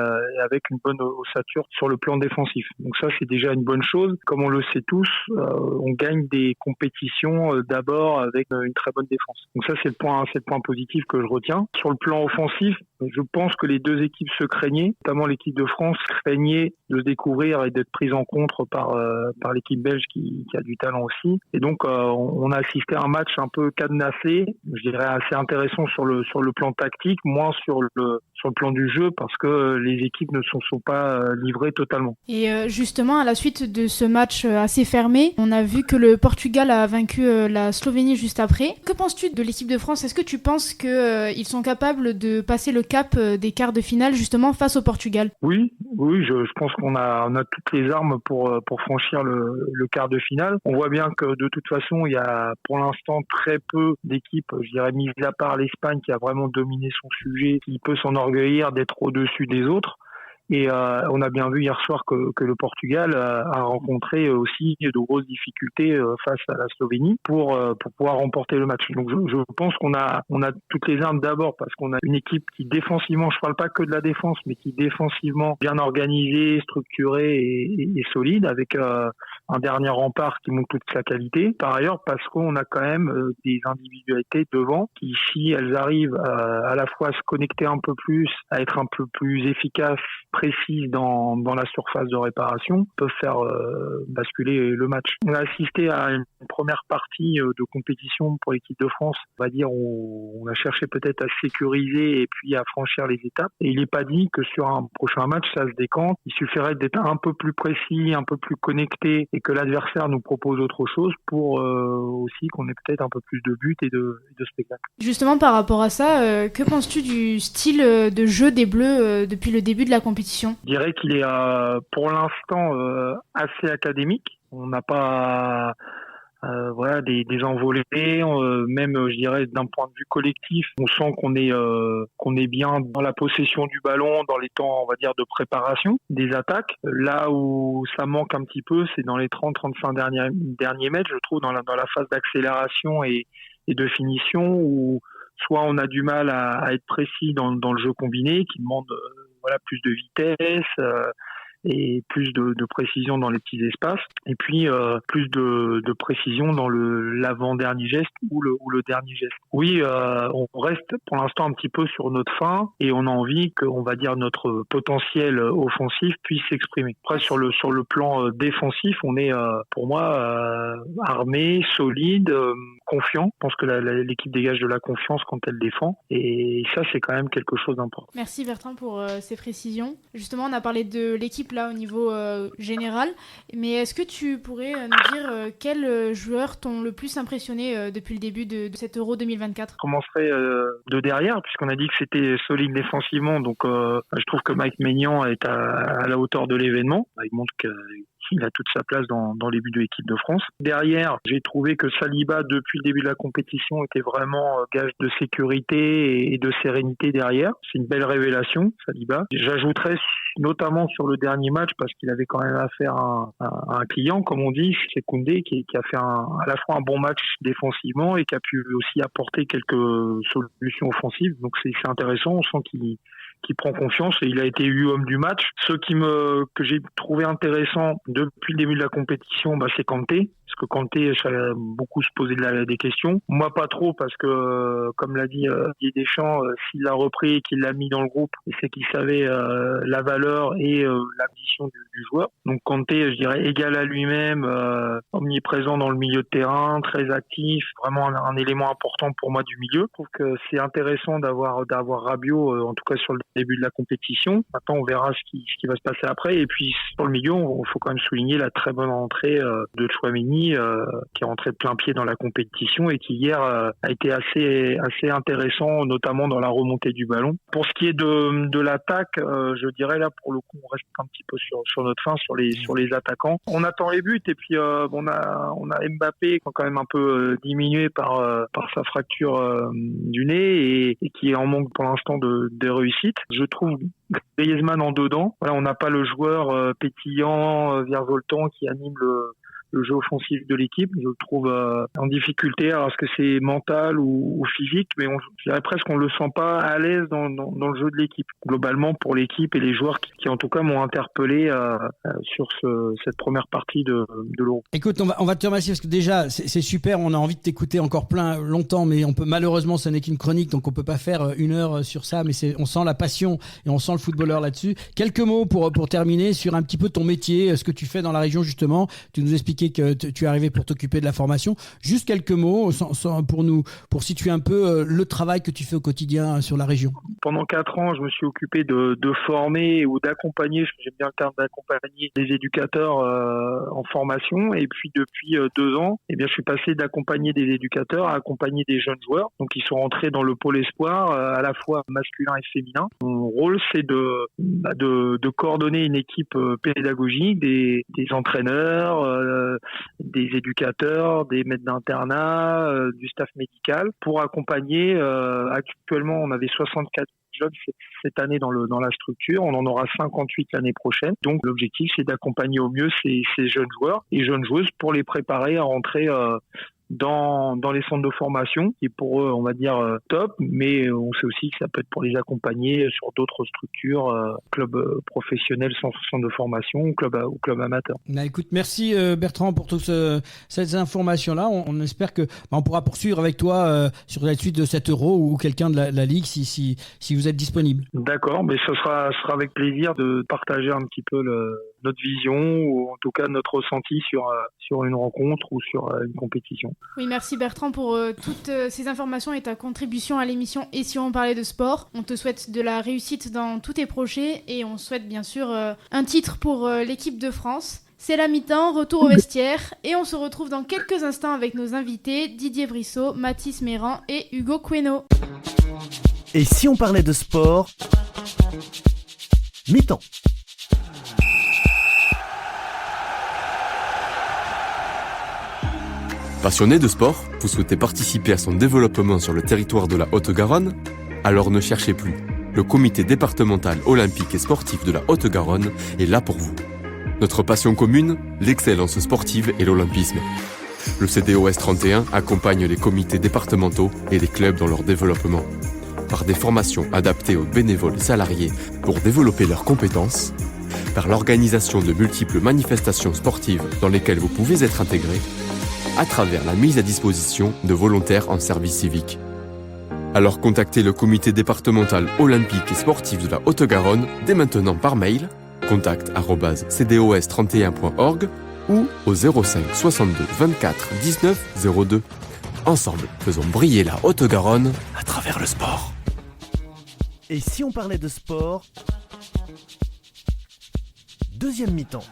avec une bonne ossature sur le plan défensif. Donc ça, c'est déjà une bonne chose. Comme on le sait tous, on gagne des compétitions d'abord avec une très bonne défense. Donc ça, c'est le point positif que je retiens. Sur le plan offensif, je pense que les deux équipes se craignaient, notamment l'équipe de France craignait de se découvrir et d'être prise en contre par l'équipe belge qui a du talent aussi. Et donc on a assisté à un match un peu cadenassé, je dirais assez intéressant sur le plan tactique, moins sur le plan du jeu parce que les équipes ne sont pas livrées totalement. Et justement, à la suite de ce match assez fermé, on a vu que le Portugal a vaincu la Slovénie juste après. Que penses-tu de l'équipe de France? Est-ce que tu penses qu'ils sont capables de passer le cap des quarts de finale justement face au Portugal? Oui, je pense qu'on a toutes les armes pour franchir le quart de finale. On voit bien que de toute façon, il y a pour l'instant très peu d'équipes, je dirais mis à part l'Espagne qui a vraiment dominé son sujet, qui peut s'enorgueillir d'être au-dessus des autres. Et on a bien vu hier soir que le Portugal a rencontré aussi de grosses difficultés face à la Slovénie pour pouvoir remporter le match. Donc je pense qu'on a toutes les armes d'abord parce qu'on a une équipe qui défensivement, je parle pas que de la défense, mais qui défensivement bien organisée, structurée et solide avec un dernier rempart qui montre toute sa qualité. Par ailleurs, parce qu'on a quand même des individualités devant qui, si elles arrivent à la fois à se connecter un peu plus, à être un peu plus efficaces, précises dans la surface de réparation, peuvent faire basculer le match. On a assisté à une première partie de compétition pour l'équipe de France. On va dire, on a cherché peut-être à sécuriser et puis à franchir les étapes. Et il n'est pas dit que sur un prochain match, ça se décante. Il suffirait d'être un peu plus précis, un peu plus connecté et que l'adversaire nous propose autre chose pour aussi qu'on ait peut-être un peu plus de buts et de spectacles. Justement, par rapport à ça, que penses-tu du style de jeu des Bleus depuis le début de la compétition ? Je dirais qu'il est pour l'instant assez académique. On n'a pas des envolées, même je dirais d'un point de vue collectif, on sent qu'on est bien dans la possession du ballon, dans les temps on va dire de préparation des attaques. Là où ça manque un petit peu, c'est dans les 30-35 derniers mètres, je trouve, dans la phase d'accélération et de finition, où soit on a du mal à être précis dans le jeu combiné, qui demande plus de vitesse et plus de précision dans les petits espaces, et puis plus de précision dans l'avant-dernier geste ou le dernier geste. Oui, on reste pour l'instant un petit peu sur notre fin, et on a envie que, on va dire, notre potentiel offensif puisse s'exprimer. Après, sur le plan défensif, on est pour moi armé, solide, confiant. Je pense que l'équipe dégage de la confiance quand elle défend, et ça c'est quand même quelque chose d'important. Merci Bertrand pour ces précisions. Justement, on a parlé de l'équipe là au niveau général, mais est-ce que tu pourrais nous dire quels joueurs t'ont le plus impressionné depuis le début de cet Euro 2024 ? Je commencerai de derrière, puisqu'on a dit que c'était solide défensivement, donc je trouve que Mike Maignan est à la hauteur de l'événement. Il montre qu'il a toute sa place dans les buts de l'équipe de France. Derrière, j'ai trouvé que Saliba, depuis le début de la compétition, était vraiment gage de sécurité et de sérénité derrière. C'est une belle révélation, Saliba. J'ajouterais notamment sur le dernier match, parce qu'il avait quand même affaire à un client, comme on dit, c'est Koundé, qui a fait à la fois un bon match défensivement et qui a pu aussi apporter quelques solutions offensives. Donc c'est intéressant, on sent qu'il prend confiance et il a été élu homme du match. Ce que j'ai trouvé intéressant depuis le début de la compétition, c'est Kanté. Parce que Kanté, ça a beaucoup se poser des questions. Moi, pas trop, parce que, comme l'a dit Didier Deschamps, s'il l'a repris et qu'il l'a mis dans le groupe, c'est qu'il savait la valeur et l'ambition du joueur. Donc Kanté, je dirais, égal à lui-même, omniprésent dans le milieu de terrain, très actif, vraiment un élément important pour moi du milieu. Je trouve que c'est intéressant d'avoir Rabiot, en tout cas sur le début de la compétition. Maintenant, on verra ce qui va se passer après. Et puis, pour le milieu, il faut quand même souligner la très bonne entrée de Tchouaméni, qui est rentré de plein pied dans la compétition et qui hier a été assez intéressant, notamment dans la remontée du ballon. Pour ce qui est de l'attaque, je dirais là, pour le coup, on reste un petit peu sur notre fin, sur les attaquants. On attend les buts, et puis on a Mbappé qui a quand même un peu diminué par sa fracture du nez et qui est en manque pour l'instant de réussite. Je trouve Griezmann en dedans. Voilà, on n'a pas le joueur pétillant, virevoltant qui anime le jeu offensif de l'équipe. Je le trouve en difficulté. Alors, est-ce que c'est mental ou physique? Mais je dirais presque qu'on le sent pas à l'aise dans le jeu de l'équipe. Globalement, pour l'équipe et les joueurs qui en tout cas m'ont interpellé sur cette première partie de l'Euro. Écoute, on va te remercier parce que déjà, c'est super. On a envie de t'écouter encore longtemps, mais malheureusement, ce n'est qu'une chronique, donc on peut pas faire 1 heure sur ça, mais on sent la passion et on sent le footballeur là-dessus. Quelques mots pour terminer sur un petit peu ton métier, ce que tu fais dans la région justement. Tu nous expliquais que tu es arrivé pour t'occuper de la formation. Juste quelques mots pour situer un peu le travail que tu fais au quotidien sur la région. Pendant 4 ans, je me suis occupé de former ou d'accompagner, j'aime bien le terme d'accompagner, des éducateurs en formation. Et puis depuis 2 ans, je suis passé d'accompagner des éducateurs à accompagner des jeunes joueurs. Donc ils sont rentrés dans le pôle espoir, à la fois masculin et féminin. Mon rôle, c'est de coordonner une équipe pédagogique, des entraîneurs, des éducateurs, des maîtres d'internat, du staff médical, pour accompagner. Actuellement, on avait 64 jeunes cette année dans la structure. On en aura 58 l'année prochaine. Donc, l'objectif, c'est d'accompagner au mieux ces jeunes joueurs et jeunes joueuses pour les préparer à rentrer dans les centres de formation, qui pour eux, on va dire, top, mais on sait aussi que ça peut être pour les accompagner sur d'autres structures, clubs professionnels sans centre de formation ou club amateur. Écoute, merci Bertrand pour toutes ces informations-là. On espère que on pourra poursuivre avec toi sur la suite de cet Euro ou quelqu'un de la Ligue si vous êtes disponible. D'accord, mais ce sera avec plaisir de partager un petit peu notre vision ou en tout cas notre ressenti sur une rencontre ou sur une compétition. Oui, merci Bertrand pour toutes ces informations et ta contribution à l'émission Et si on parlait de sport. On te souhaite de la réussite dans tous tes projets et on souhaite bien sûr un titre pour l'équipe de France. C'est la mi-temps, retour au vestiaire, et on se retrouve dans quelques instants avec nos invités Didier Brissot, Mathis Méran et Hugo Queno. Et si on parlait de sport, mi-temps. Passionné de sport, vous souhaitez participer à son développement sur le territoire de la Haute-Garonne ? Alors ne cherchez plus. Le comité départemental olympique et sportif de la Haute-Garonne est là pour vous. Notre passion commune, l'excellence sportive et l'olympisme. Le CDOS 31 accompagne les comités départementaux et les clubs dans leur développement. Par des formations adaptées aux bénévoles salariés pour développer leurs compétences, par l'organisation de multiples manifestations sportives dans lesquelles vous pouvez être intégré, à travers la mise à disposition de volontaires en service civique. Alors contactez le comité départemental olympique et sportif de la Haute-Garonne dès maintenant par mail contact@cdos31.org ou au 05 62 24 19 02. Ensemble, faisons briller la Haute-Garonne à travers le sport. Et si on parlait de sport, deuxième mi-temps.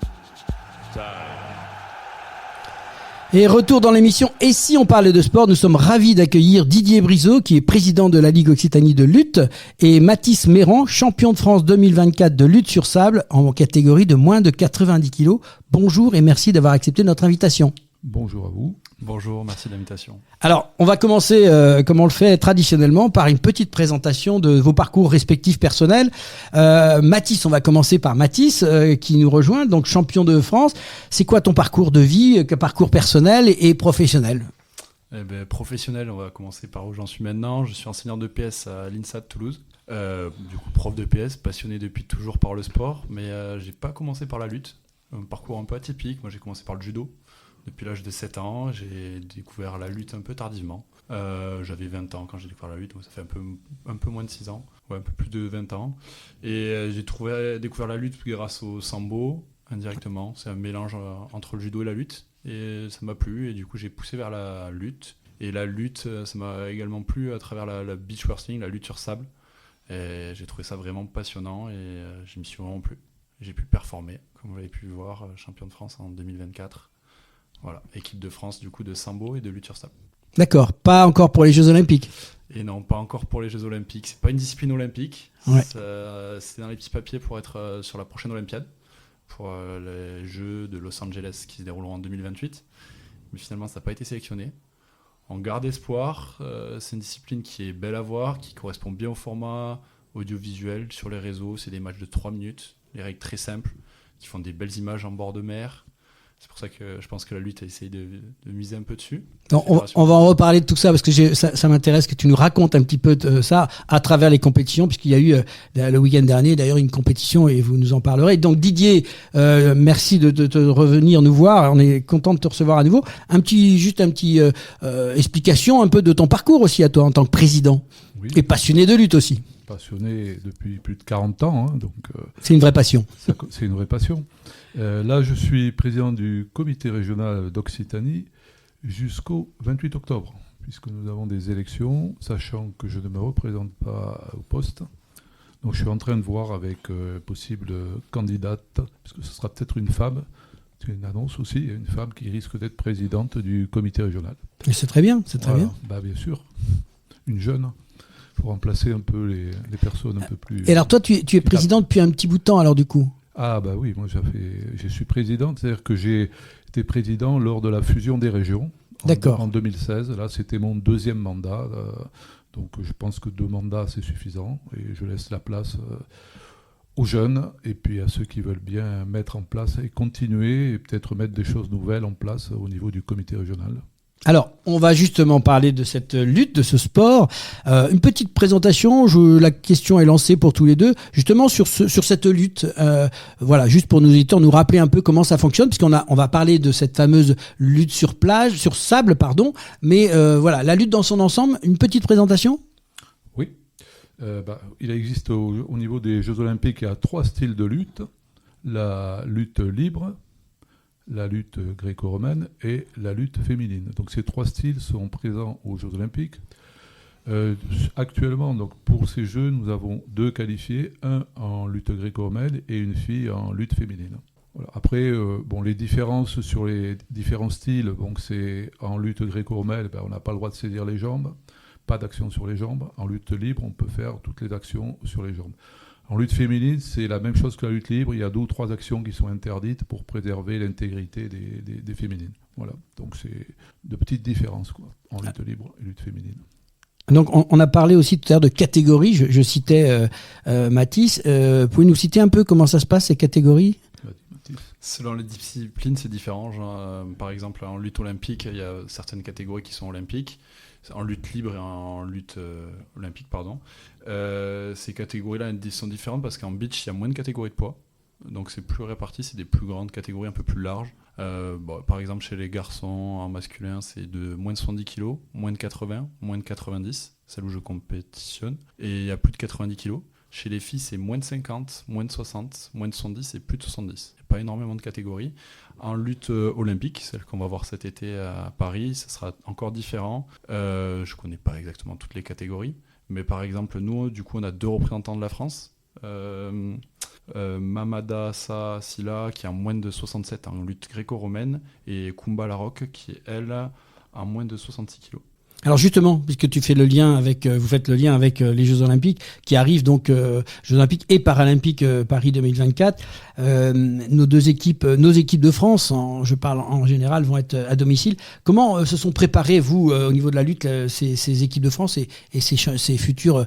Et retour dans l'émission Et si on parlait de sport, nous sommes ravis d'accueillir Didier Brissot, qui est président de la Ligue Occitanie de lutte, et Mathis Méran, champion de France 2024 de lutte sur sable en catégorie de moins de 90 kg. Bonjour et merci d'avoir accepté notre invitation. Bonjour à vous. Bonjour, merci de l'invitation. Alors, on va commencer, comme on le fait traditionnellement, par une petite présentation de vos parcours respectifs personnels. Mathis, on va commencer par Mathis, qui nous rejoint, donc champion de France. C'est quoi ton parcours de vie, parcours personnel et professionnel ? Professionnel, on va commencer par où j'en suis maintenant. Je suis enseignant de PS à l'INSA de Toulouse. Du coup, prof de PS, passionné depuis toujours par le sport, mais j'ai pas commencé par la lutte. Un parcours un peu atypique. Moi, j'ai commencé par le judo. Depuis l'âge de 7 ans, j'ai découvert la lutte un peu tardivement. J'avais 20 ans quand j'ai découvert la lutte, donc ça fait un peu moins de 6 ans, un peu plus de 20 ans. Et j'ai découvert la lutte grâce au sambo, indirectement. C'est un mélange entre le judo et la lutte. Et ça m'a plu, et du coup j'ai poussé vers la lutte. Et la lutte, ça m'a également plu à travers la beach wrestling, la lutte sur sable. Et j'ai trouvé ça vraiment passionnant, et je m'y suis vraiment plu. J'ai pu performer, comme vous l'avez pu voir, champion de France en 2024. Voilà, équipe de France du coup de sambo et de lutte sur sable. D'accord, pas encore pour les Jeux Olympiques. Et non, pas encore pour les Jeux Olympiques. C'est pas une discipline olympique. Ouais. C'est dans les petits papiers pour être sur la prochaine Olympiade, pour les Jeux de Los Angeles qui se dérouleront en 2028. Mais finalement, ça n'a pas été sélectionné. On garde espoir. C'est une discipline qui est belle à voir, qui correspond bien au format audiovisuel sur les réseaux. C'est des matchs de 3 minutes, des règles très simples, qui font des belles images en bord de mer. C'est pour ça que je pense que la lutte a essayé de miser un peu dessus. Non, on va en reparler de tout ça parce que ça m'intéresse que tu nous racontes un petit peu de ça à travers les compétitions, puisqu'il y a eu le week-end dernier d'ailleurs une compétition et vous nous en parlerez. Donc Didier, merci de revenir nous voir. On est content de te recevoir à nouveau. Un petit explication un peu de ton parcours aussi à toi en tant que président. Oui. Et passionné de lutte aussi. Passionné depuis plus de 40 ans. Donc, c'est une vraie passion. C'est une vraie passion. Là, je suis président du comité régional d'Occitanie jusqu'au 28 octobre, puisque nous avons des élections, sachant que je ne me représente pas au poste. Donc, je suis en train de voir avec possible candidate, parce que ce sera peut-être une femme. C'est une annonce aussi, il y a une femme qui risque d'être présidente du comité régional. Et c'est très bien, c'est très bien. Bien sûr, une jeune. Pour remplacer un peu les personnes un peu plus... Et alors toi, tu es président depuis un petit bout de temps alors du coup ? Ah bah oui, moi je suis président, c'est-à-dire que j'ai été président lors de la fusion des régions. En 2016, là c'était mon deuxième mandat, donc je pense que 2 mandats c'est suffisant et je laisse la place aux jeunes et puis à ceux qui veulent bien mettre en place et continuer et peut-être mettre des choses nouvelles en place au niveau du comité régional. Alors, on va justement parler de cette lutte, de ce sport. Une petite présentation, la question est lancée pour tous les deux, justement sur cette lutte. Voilà, juste pour nos auditeurs, nous rappeler un peu comment ça fonctionne, puisqu'on va parler de cette fameuse lutte sur sable, mais voilà, la lutte dans son ensemble, une petite présentation ? Oui. Il existe au niveau des Jeux Olympiques, il y a 3 styles de lutte. La lutte libre, la lutte gréco-romaine et la lutte féminine. Donc ces 3 styles sont présents aux Jeux Olympiques. Actuellement, donc, pour ces Jeux, nous avons 2 qualifiés, un en lutte gréco-romaine et une fille en lutte féminine. Voilà. Après, les différences sur les différents styles, c'est en lutte gréco-romaine, on n'a pas le droit de saisir les jambes, pas d'action sur les jambes. En lutte libre, on peut faire toutes les actions sur les jambes. En lutte féminine, c'est la même chose que la lutte libre. Il y a 2 ou 3 actions qui sont interdites pour préserver l'intégrité des féminines. Voilà. Donc c'est de petites différences en lutte libre et lutte féminine. Donc on a parlé aussi tout à l'heure de catégories. Je citais Mathis. Pouvez nous citer un peu comment ça se passe, ces catégories ? Selon les disciplines, c'est différent. Par exemple, en lutte olympique, il y a certaines catégories qui sont olympiques. En lutte libre et en lutte olympique, ces catégories-là sont différentes parce qu'en beach, il y a moins de catégories de poids. Donc c'est plus réparti, c'est des plus grandes catégories, un peu plus larges. Par exemple, chez les garçons, en masculin, c'est de moins de 70 kg, moins de 80, moins de 90, celle où je compétitionne. Et il y a plus de 90 kg. Chez les filles, c'est moins de 50, moins de 60, moins de 70 et plus de 70. Il n'y a pas énormément de catégories. En lutte olympique, celle qu'on va voir cet été à Paris, ça sera encore différent. Je ne connais pas exactement toutes les catégories. Mais par exemple, nous, du coup, on a 2 représentants de la France. Mamada Sila, qui est en moins de 67 en lutte gréco-romaine, et Kumba Larocque, qui est, elle, en moins de 66 kg. Alors justement, puisque vous faites le lien avec les Jeux Olympiques qui arrivent, donc Jeux Olympiques et Paralympiques Paris 2024, nos équipes de France, je parle en général, vont être à domicile. Comment se sont préparés, vous, au niveau de la lutte, ces équipes de France et ces futures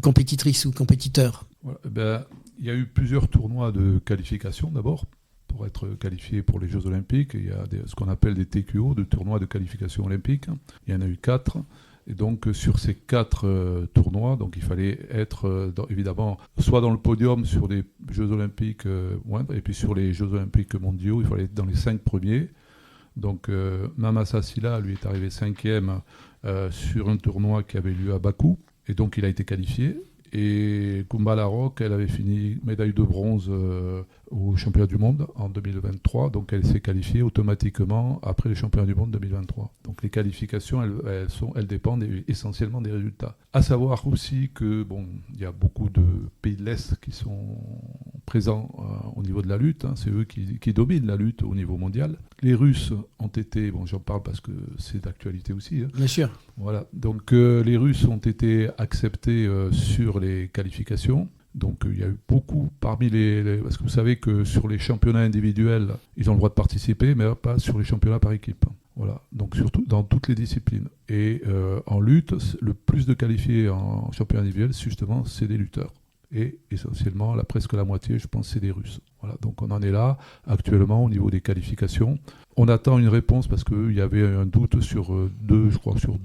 compétitrices ou compétiteurs ? Voilà, il y a eu plusieurs tournois de qualification d'abord. Pour être qualifié pour les Jeux Olympiques, il y a ce qu'on appelle des TQO, de tournois de qualification olympique. Il y en a eu 4. Et donc, sur ces 4 tournois, donc, il fallait être, évidemment, soit dans le podium sur les Jeux Olympiques moindres, et puis sur les Jeux Olympiques mondiaux, il fallait être dans les 5 premiers. Donc, Mamasa Sila, lui, est arrivé 5e sur un tournoi qui avait lieu à Bakou. Et donc, il a été qualifié. Et Kumba Larocque, elle avait fini médaille de bronze au championnat du monde en 2023, donc elle s'est qualifiée automatiquement après les championnats du monde 2023. Donc les qualifications, elles dépendent essentiellement des résultats. À savoir aussi que il y a beaucoup de pays de l'Est qui sont présents au niveau de la lutte, c'est eux qui dominent la lutte au niveau mondial. Les Russes ont été, j'en parle parce que c'est d'actualité aussi. Bien sûr. Voilà, donc les Russes ont été acceptés sur les qualifications. Donc il y a eu beaucoup parmi parce que vous savez que sur les championnats individuels, ils ont le droit de participer, mais pas sur les championnats par équipe. Voilà, donc surtout dans toutes les disciplines. Et en lutte, le plus de qualifiés en championnat individuel, justement, c'est des lutteurs. Et essentiellement, presque la moitié, je pense, c'est des Russes. Voilà, donc on en est là actuellement au niveau des qualifications. On attend une réponse parce qu'il y avait un doute sur 2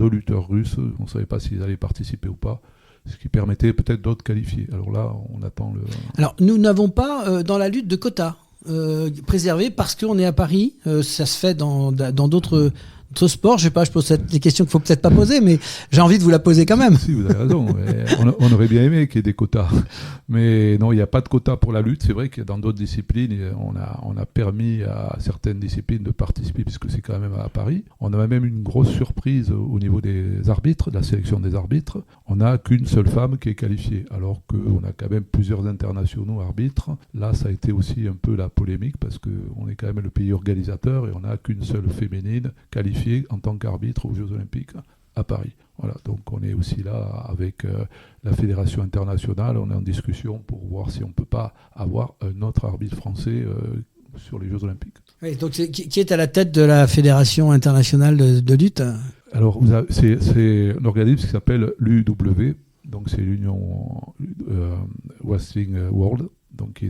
lutteurs russes. On ne savait pas s'ils allaient participer ou pas, ce qui permettait peut-être d'autres qualifiés. Alors là, on attend le... Alors, nous n'avons pas dans la lutte de quotas préservés parce qu'on est à Paris. Ça se fait dans d'autres sports. Je sais pas, je pose des questions qu'il faut peut-être pas poser, mais j'ai envie de vous la poser quand même. Si, vous avez raison. On aurait bien aimé qu'il y ait des quotas. Mais non, il n'y a pas de quotas pour la lutte. C'est vrai que dans d'autres disciplines, on a permis à certaines disciplines de participer, puisque c'est quand même à Paris. On a même une grosse surprise au niveau des arbitres, de la sélection des arbitres. On n'a qu'une seule femme qui est qualifiée, alors qu'on a quand même plusieurs internationaux arbitres. Là, ça a été aussi un peu la polémique, parce qu'on est quand même le pays organisateur et on n'a qu'une seule féminine qualifiée en tant qu'arbitre aux Jeux Olympiques à Paris. Voilà, donc on est aussi là avec la Fédération internationale, on est en discussion pour voir si on ne peut pas avoir un autre arbitre français sur les Jeux Olympiques. Oui, donc qui est à la tête de la Fédération internationale de lutte ? Alors, c'est un organisme qui s'appelle l'UW, donc c'est l'Union Wrestling World, donc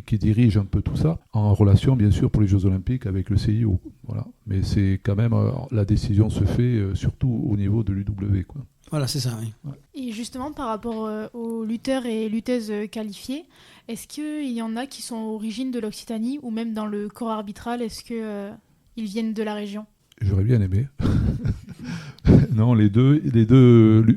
qui dirige un peu tout ça, en relation bien sûr pour les Jeux Olympiques avec le CIO. Voilà. Mais c'est quand même, la décision se fait surtout au niveau de l'UW, quoi. Voilà, c'est ça, oui. Ouais. Et justement, par rapport aux lutteurs et lutteuses qualifiés, est-ce qu'il y en a qui sont origines de l'Occitanie ou même dans le corps arbitral, est-ce qu'ils viennent de la région ? J'aurais bien aimé. Non, les deux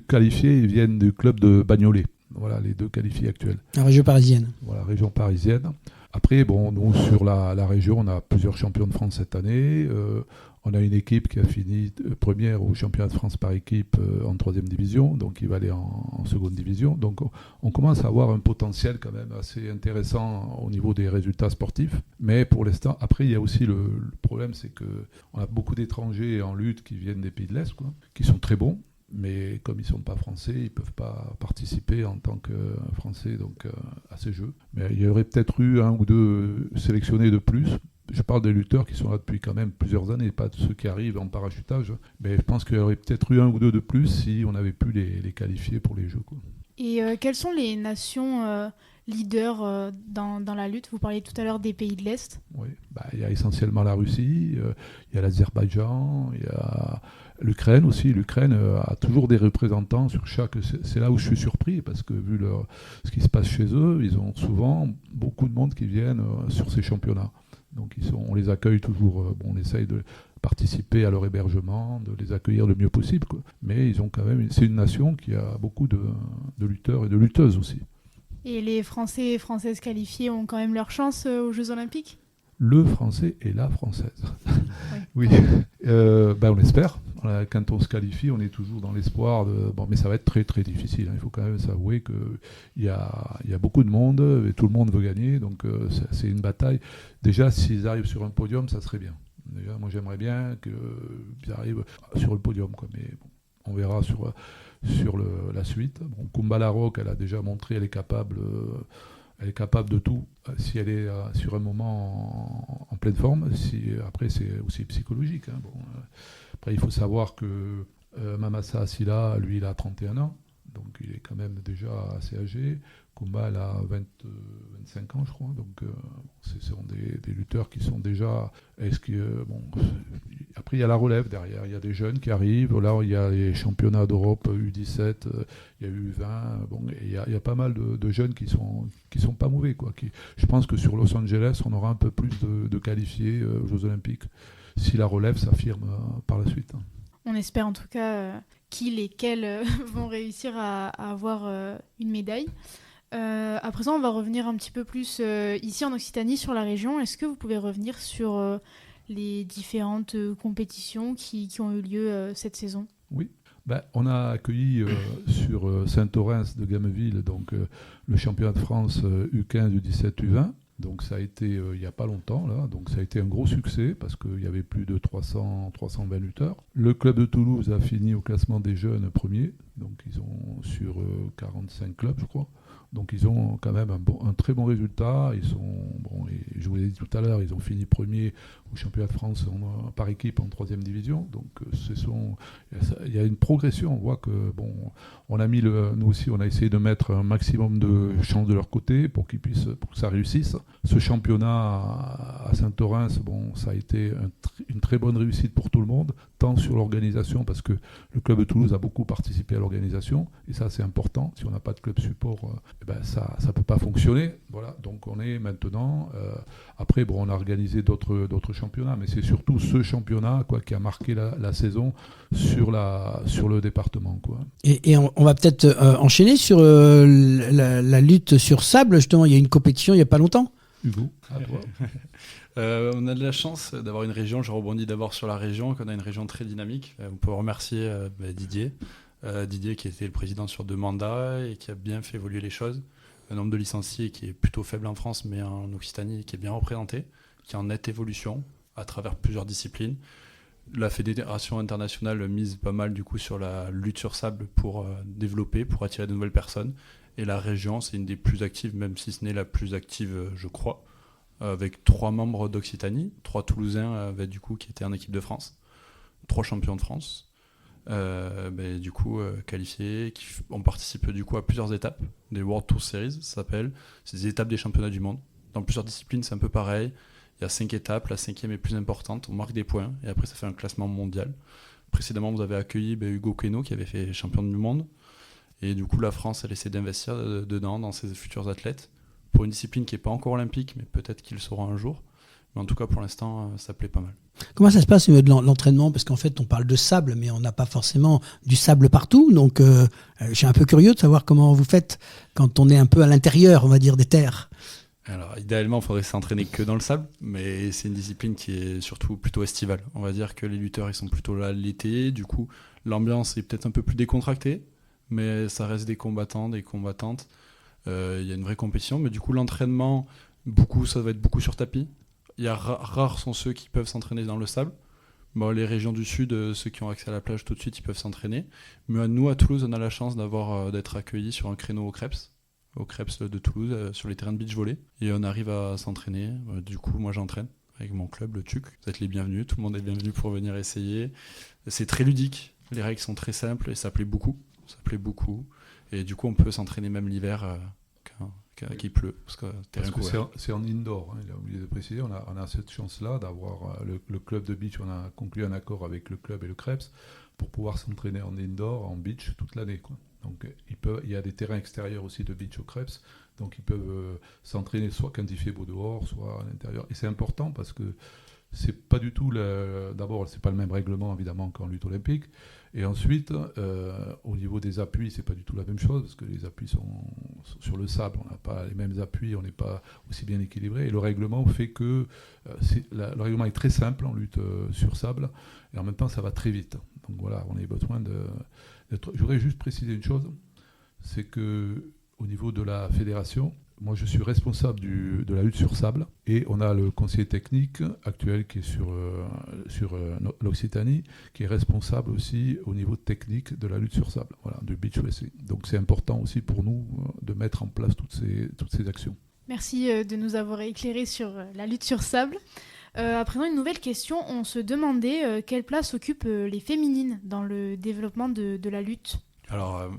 qualifiés ils viennent du club de Bagnolet. Voilà, les 2 qualifiés actuels. La région parisienne. Voilà, région parisienne. Après, nous, sur la région, on a plusieurs champions de France cette année. On a une équipe qui a fini première au championnat de France par équipe en 3e division, donc il va aller en 2e division. Donc on commence à avoir un potentiel quand même assez intéressant au niveau des résultats sportifs. Mais pour l'instant, après il y a aussi le problème, c'est qu'on a beaucoup d'étrangers en lutte qui viennent des pays de l'Est, qui sont très bons. Mais comme ils ne sont pas français, ils ne peuvent pas participer en tant que français à ces jeux. Mais il y aurait peut-être eu 1 ou 2 sélectionnés de plus. Je parle des lutteurs qui sont là depuis quand même plusieurs années, pas de ceux qui arrivent en parachutage. Mais je pense qu'il y aurait peut-être eu 1 ou 2 de plus si on avait pu les qualifier pour les Jeux. Et quelles sont les nations leaders dans la lutte ? Vous parliez tout à l'heure des pays de l'Est. Oui, il y a essentiellement la Russie, il y a l'Azerbaïdjan, il y a l'Ukraine aussi. L'Ukraine a toujours des représentants sur chaque... C'est là où je suis surpris, parce que vu ce qui se passe chez eux, ils ont souvent beaucoup de monde qui viennent sur ces championnats. Donc on les accueille toujours, on essaye de participer à leur hébergement, de les accueillir le mieux possible. Mais ils ont quand même, c'est une nation qui a beaucoup de lutteurs et de lutteuses aussi. Et les Français et Françaises qualifiés ont quand même leur chance aux Jeux Olympiques ? Le Français et la Française. Oui, on espère. Quand on se qualifie, on est toujours dans l'espoir mais ça va être très très difficile. Il faut quand même s'avouer qu'il y a beaucoup de monde et tout le monde veut gagner. Donc c'est une bataille. Déjà, s'ils arrivent sur un podium, ça serait bien. Déjà, moi, j'aimerais bien qu'ils arrivent sur le podium. Mais on verra sur la suite. Kumba Larocque, elle a déjà montré, elle est capable de tout si elle est sur un moment en pleine forme. Après, c'est aussi psychologique. Après, il faut savoir que Mamassa Asila, lui, il a 31 ans. Donc, il est quand même déjà assez âgé. Kumba, elle a 25 ans, je crois. Donc, ce sont des lutteurs qui sont déjà... Après, il y a la relève derrière. Il y a des jeunes qui arrivent. Là, il y a les championnats d'Europe U17, il y a U20. Il y a pas mal de jeunes qui sont pas mauvais. Je pense que sur Los Angeles, on aura un peu plus de qualifiés aux Jeux Olympiques si la relève s'affirme par la suite. On espère en tout cas lesquels vont réussir à avoir une médaille. À présent, on va revenir un petit peu plus ici en Occitanie sur la région. Est-ce que vous pouvez revenir sur les différentes compétitions qui ont eu lieu cette saison ? Oui. On a accueilli sur Saint-Orens de Gameville le championnat de France U15, U17, U20. Donc ça a été il n'y a pas longtemps, là. Donc ça a été un gros succès parce qu'il y avait plus de 320 lutteurs. Le club de Toulouse a fini au classement des jeunes premier. Donc ils ont sur 45 clubs, je crois. Donc ils ont quand même un très bon résultat. Ils sont, et je vous l'ai dit tout à l'heure, ils ont fini premier au championnat de France par équipe en 3e division. Donc il y a une progression. On voit que on a nous aussi, on a essayé de mettre un maximum de chances de leur côté pour que ça réussisse. Ce championnat à Saint-Orens, ça a été une très bonne réussite pour tout le monde, tant sur l'organisation, parce que le club de Toulouse a beaucoup participé à l'organisation, et ça c'est important. Si on n'a pas de club support, ça ne peut pas fonctionner. Voilà, donc on est maintenant... après, on a organisé d'autres championnats, mais c'est surtout ce championnat qui a marqué la saison sur le département. Et on va peut-être enchaîner sur la lutte sur sable. Justement, il y a une compétition il n'y a pas longtemps. Hugo, à toi. On a de la chance d'avoir une région, je rebondis d'abord sur la région, qu'on a une région très dynamique. On peut remercier Didier. Didier qui était le président sur 2 mandats et qui a bien fait évoluer les choses. Un nombre de licenciés qui est plutôt faible en France, mais en Occitanie qui est bien représenté, qui est en nette évolution à travers plusieurs disciplines. La fédération internationale mise pas mal du coup sur la lutte sur sable pour développer, pour attirer de nouvelles personnes. Et la région, c'est une des plus actives, même si ce n'est la plus active, je crois, avec 3 membres d'Occitanie, 3 Toulousains du coup qui étaient en équipe de France, 3 champions de France. Qualifiés, qui ont participé du coup à plusieurs étapes des World Tour Series, ça s'appelle. C'est des étapes des championnats du monde. Dans plusieurs disciplines, c'est un peu pareil. Il y a 5 étapes, la 5e est plus importante, on marque des points et après ça fait un classement mondial. Précédemment, vous avez accueilli Hugo Queno qui avait fait champion du monde, et du coup la France elle essaie d'investir dedans dans ses futurs athlètes pour une discipline qui n'est pas encore olympique, mais peut-être qu'il le sera un jour. Mais en tout cas, pour l'instant, ça plaît pas mal. Comment ça se passe de l'entraînement ? Parce qu'en fait, on parle de sable, mais on n'a pas forcément du sable partout. Donc, je suis un peu curieux de savoir comment vous faites quand on est un peu à l'intérieur, on va dire, des terres. Alors, idéalement, il faudrait s'entraîner que dans le sable, mais c'est une discipline qui est surtout plutôt estivale. On va dire que les lutteurs, ils sont plutôt là l'été, du coup, l'ambiance est peut-être un peu plus décontractée, mais ça reste des combattants, des combattantes. Il y a une vraie compétition, mais du coup, l'entraînement, ça va être beaucoup sur tapis. Rares sont ceux qui peuvent s'entraîner dans le sable. Bon, les régions du sud, ceux qui ont accès à la plage tout de suite, ils peuvent s'entraîner. Mais nous, à Toulouse, on a la chance d'être accueillis sur un créneau au Creps de Toulouse, sur les terrains de beach volley. Et on arrive à s'entraîner. Du coup, moi, j'entraîne avec mon club, le TUC. Vous êtes les bienvenus, tout le monde est bienvenu pour venir essayer. C'est très ludique, les règles sont très simples et ça plaît beaucoup. Et du coup, on peut s'entraîner même l'hiver qu'il pleut. Parce que c'est en indoor, il a oublié de préciser. On a cette chance-là d'avoir le club de beach. On a conclu un accord avec le club et le Creps pour pouvoir s'entraîner en indoor, en beach, toute l'année, quoi. Donc il y a des terrains extérieurs aussi de beach au Creps, donc ils peuvent s'entraîner soit quand il fait beau dehors, soit à l'intérieur. Et c'est important parce que c'est pas du tout d'abord, c'est pas le même règlement évidemment qu'en lutte olympique. Et ensuite, au niveau des appuis, c'est pas du tout la même chose parce que les appuis sont sur le sable, on n'a pas les mêmes appuis, on n'est pas aussi bien équilibré. Et le règlement fait que le règlement est très simple en lutte sur sable et en même temps ça va très vite. Donc voilà, on a besoin d'être. Je voudrais juste préciser une chose, c'est que au niveau de la fédération, moi je suis responsable de la lutte sur sable et on a le conseiller technique actuel qui est sur l'Occitanie, qui est responsable aussi au niveau technique de la lutte sur sable, voilà, du beach wrestling. Donc c'est important aussi pour nous de mettre en place toutes ces actions. Merci de nous avoir éclairé sur la lutte sur sable. À présent, une nouvelle question. On se demandait quelle place occupent les féminines dans le développement de la lutte. Alors,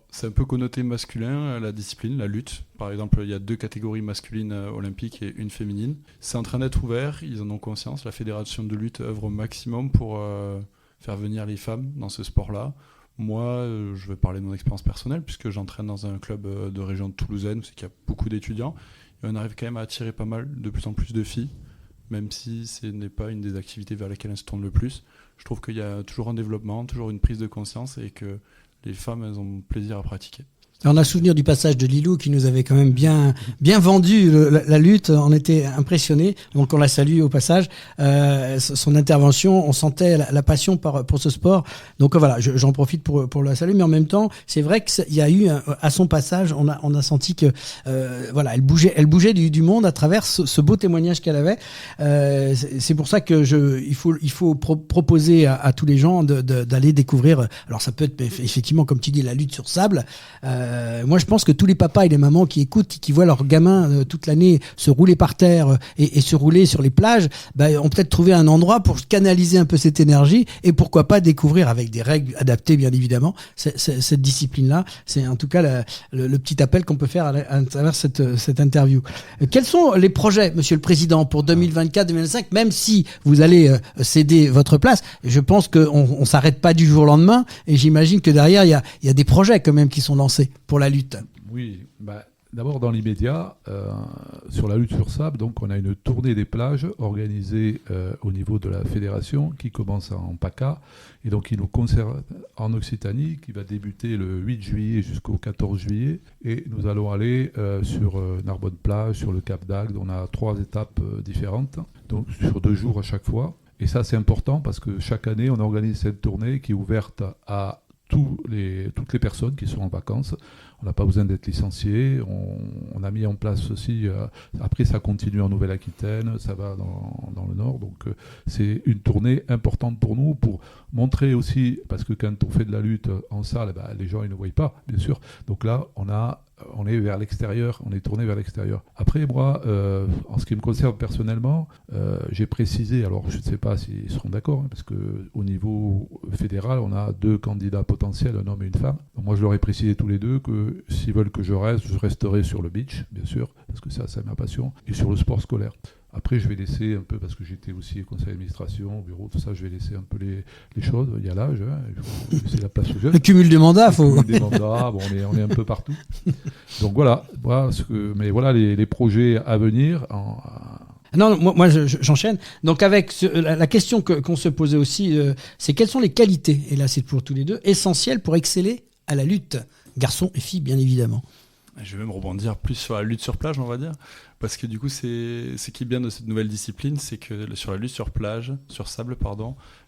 c'est un peu connoté masculin, la discipline, la lutte. Par exemple, il y a 2 catégories masculines olympiques et une féminine. C'est en train d'être ouvert, ils en ont conscience. La fédération de lutte œuvre au maximum pour faire venir les femmes dans ce sport-là. Moi, je vais parler de mon expérience personnelle, puisque j'entraîne dans un club de région toulousaine, où c'est qu'il y a beaucoup d'étudiants. Et on arrive quand même à attirer de plus en plus de filles, même si ce n'est pas une des activités vers lesquelles elles se tournent le plus. Je trouve qu'il y a toujours un développement, toujours une prise de conscience, et que les femmes, elles ont plaisir à pratiquer. On a souvenir du passage de Lilou qui nous avait quand même bien vendu la lutte. On était impressionnés. Donc on la salue au passage. Son intervention, on sentait la passion pour ce sport. Donc voilà, j'en profite pour la saluer. Mais en même temps, c'est vrai qu'il y a eu à son passage, on a senti que voilà, elle bougeait du monde à travers ce beau témoignage qu'elle avait. C'est pour ça que il faut proposer à tous les gens d'aller découvrir. Alors ça peut être effectivement, comme tu dis, la lutte sur sable. Moi, je pense que tous les papas et les mamans qui écoutent, qui voient leurs gamins toute l'année se rouler par terre et se rouler sur les plages, ont peut-être trouvé un endroit pour canaliser un peu cette énergie et pourquoi pas découvrir avec des règles adaptées, bien évidemment, cette discipline-là. C'est en tout cas le petit appel qu'on peut faire à travers cette interview. Quels sont les projets, Monsieur le Président, pour 2024-2025, même si vous allez céder votre place? Je pense qu'on s'arrête pas du jour au lendemain et j'imagine que derrière, il y a des projets quand même qui sont lancés pour la lutte. Oui, d'abord dans l'immédiat, sur la lutte sur sable, donc on a une tournée des plages organisée au niveau de la fédération qui commence en PACA et donc qui nous concerne en Occitanie, qui va débuter le 8 juillet jusqu'au 14 juillet et nous allons aller sur Narbonne-Plage, sur le Cap d'Agde. On a 3 étapes différentes, donc sur 2 jours à chaque fois. Et ça c'est important parce que chaque année on organise cette tournée qui est ouverte à toutes les personnes qui sont en vacances. On n'a pas besoin d'être licencié. On a mis en place aussi, après ça continue en Nouvelle-Aquitaine, ça va dans le Nord. Donc c'est une tournée importante pour nous, pour montrer aussi, parce que quand on fait de la lutte en salle, les gens ils ne voient pas, bien sûr. Donc là, on est vers l'extérieur, on est tourné vers l'extérieur. Après, moi, en ce qui me concerne personnellement, j'ai précisé, alors je ne sais pas s'ils seront d'accord, parce qu'au niveau fédéral, on a 2 candidats potentiels, un homme et une femme. Donc moi, je leur ai précisé tous les 2 que s'ils veulent que je resterai sur le beach, bien sûr, parce que ça c'est ma passion, et sur le sport scolaire. Après, je vais laisser un peu, parce que j'étais aussi au conseil d'administration, au bureau, tout ça, je vais laisser un peu les choses. Il y a l'âge, il faut laisser la place aux jeunes. Le cumul des mandats, on est un peu partout. Donc voilà mais voilà les projets à venir. Non, moi j'enchaîne. Donc avec la question qu'on se posait aussi, c'est quelles sont les qualités, et là c'est pour tous les deux, essentielles pour exceller à la lutte, garçons et filles bien évidemment. Je vais même rebondir plus sur la lutte sur plage, on va dire, parce que du coup, ce qui est bien de cette nouvelle discipline, c'est que sur la lutte sur sable,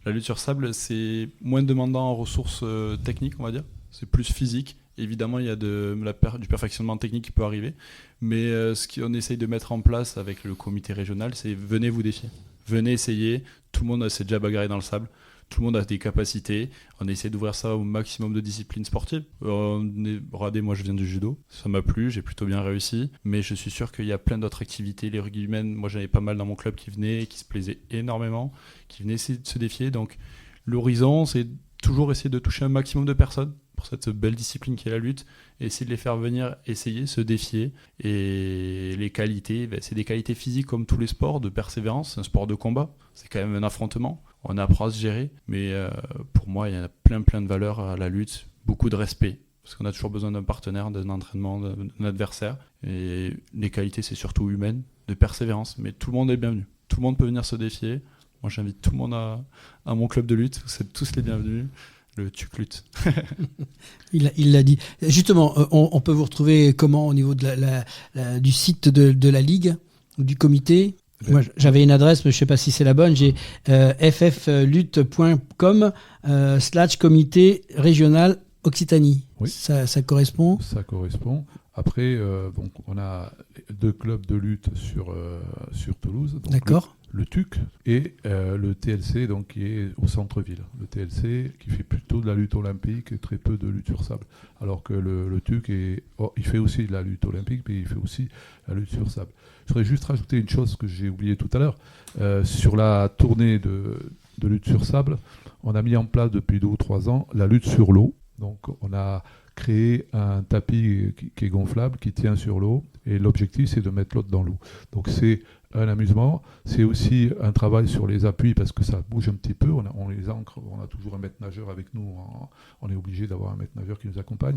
la lutte sur sable, c'est moins demandant en ressources techniques, on va dire. C'est plus physique. Évidemment, il y a du perfectionnement technique qui peut arriver, mais ce qu'on essaye de mettre en place avec le comité régional, c'est venez vous défier, venez essayer. Tout le monde s'est déjà bagarré dans le sable. Tout le monde a des capacités. On essaie d'ouvrir ça au maximum de disciplines sportives. Regardez, moi je viens du judo. Ça m'a plu, j'ai plutôt bien réussi. Mais je suis sûr qu'il y a plein d'autres activités. Les rugbymen, moi j'en avais pas mal dans mon club qui venaient, qui se plaisaient énormément, qui venaient essayer de se défier. Donc l'horizon, c'est toujours essayer de toucher un maximum de personnes pour cette belle discipline qui est la lutte, et essayer de les faire venir essayer, se défier. Et les qualités, c'est des qualités physiques comme tous les sports, de persévérance. C'est un sport de combat, c'est quand même un affrontement. On apprend à se gérer, mais pour moi, il y a plein de valeurs à la lutte, beaucoup de respect, parce qu'on a toujours besoin d'un partenaire, d'un entraînement, d'un adversaire. Et les qualités, c'est surtout humaines, de persévérance, mais tout le monde est bienvenu. Tout le monde peut venir se défier. Moi, j'invite tout le monde à mon club de lutte, vous êtes tous les bienvenus. Le TUC lutte. Il l'a dit. Justement, on peut vous retrouver comment au niveau de du site de la Ligue ou du comité? Moi, j'avais une adresse, mais je ne sais pas si c'est la bonne. J'ai fflutte.com /comité régional Occitanie. Oui. Ça correspond? Ça correspond. Après, on a 2 clubs de lutte sur Toulouse. Donc d'accord. Le TUC et le TLC, donc, qui est au centre-ville. Le TLC qui fait plutôt de la lutte olympique et très peu de lutte sur sable. Alors que le TUC, il fait aussi de la lutte olympique, mais il fait aussi la lutte sur sable. Je voudrais juste rajouter une chose que j'ai oubliée tout à l'heure. Sur la tournée de lutte sur sable, on a mis en place depuis 2 ou 3 ans la lutte sur l'eau. Donc on a créé un tapis qui est gonflable, qui tient sur l'eau, et l'objectif c'est de mettre l'autre dans l'eau. Donc c'est un amusement, c'est aussi un travail sur les appuis parce que ça bouge un petit peu, on les ancre, on a toujours un maître nageur avec nous, on est obligé d'avoir un maître nageur qui nous accompagne,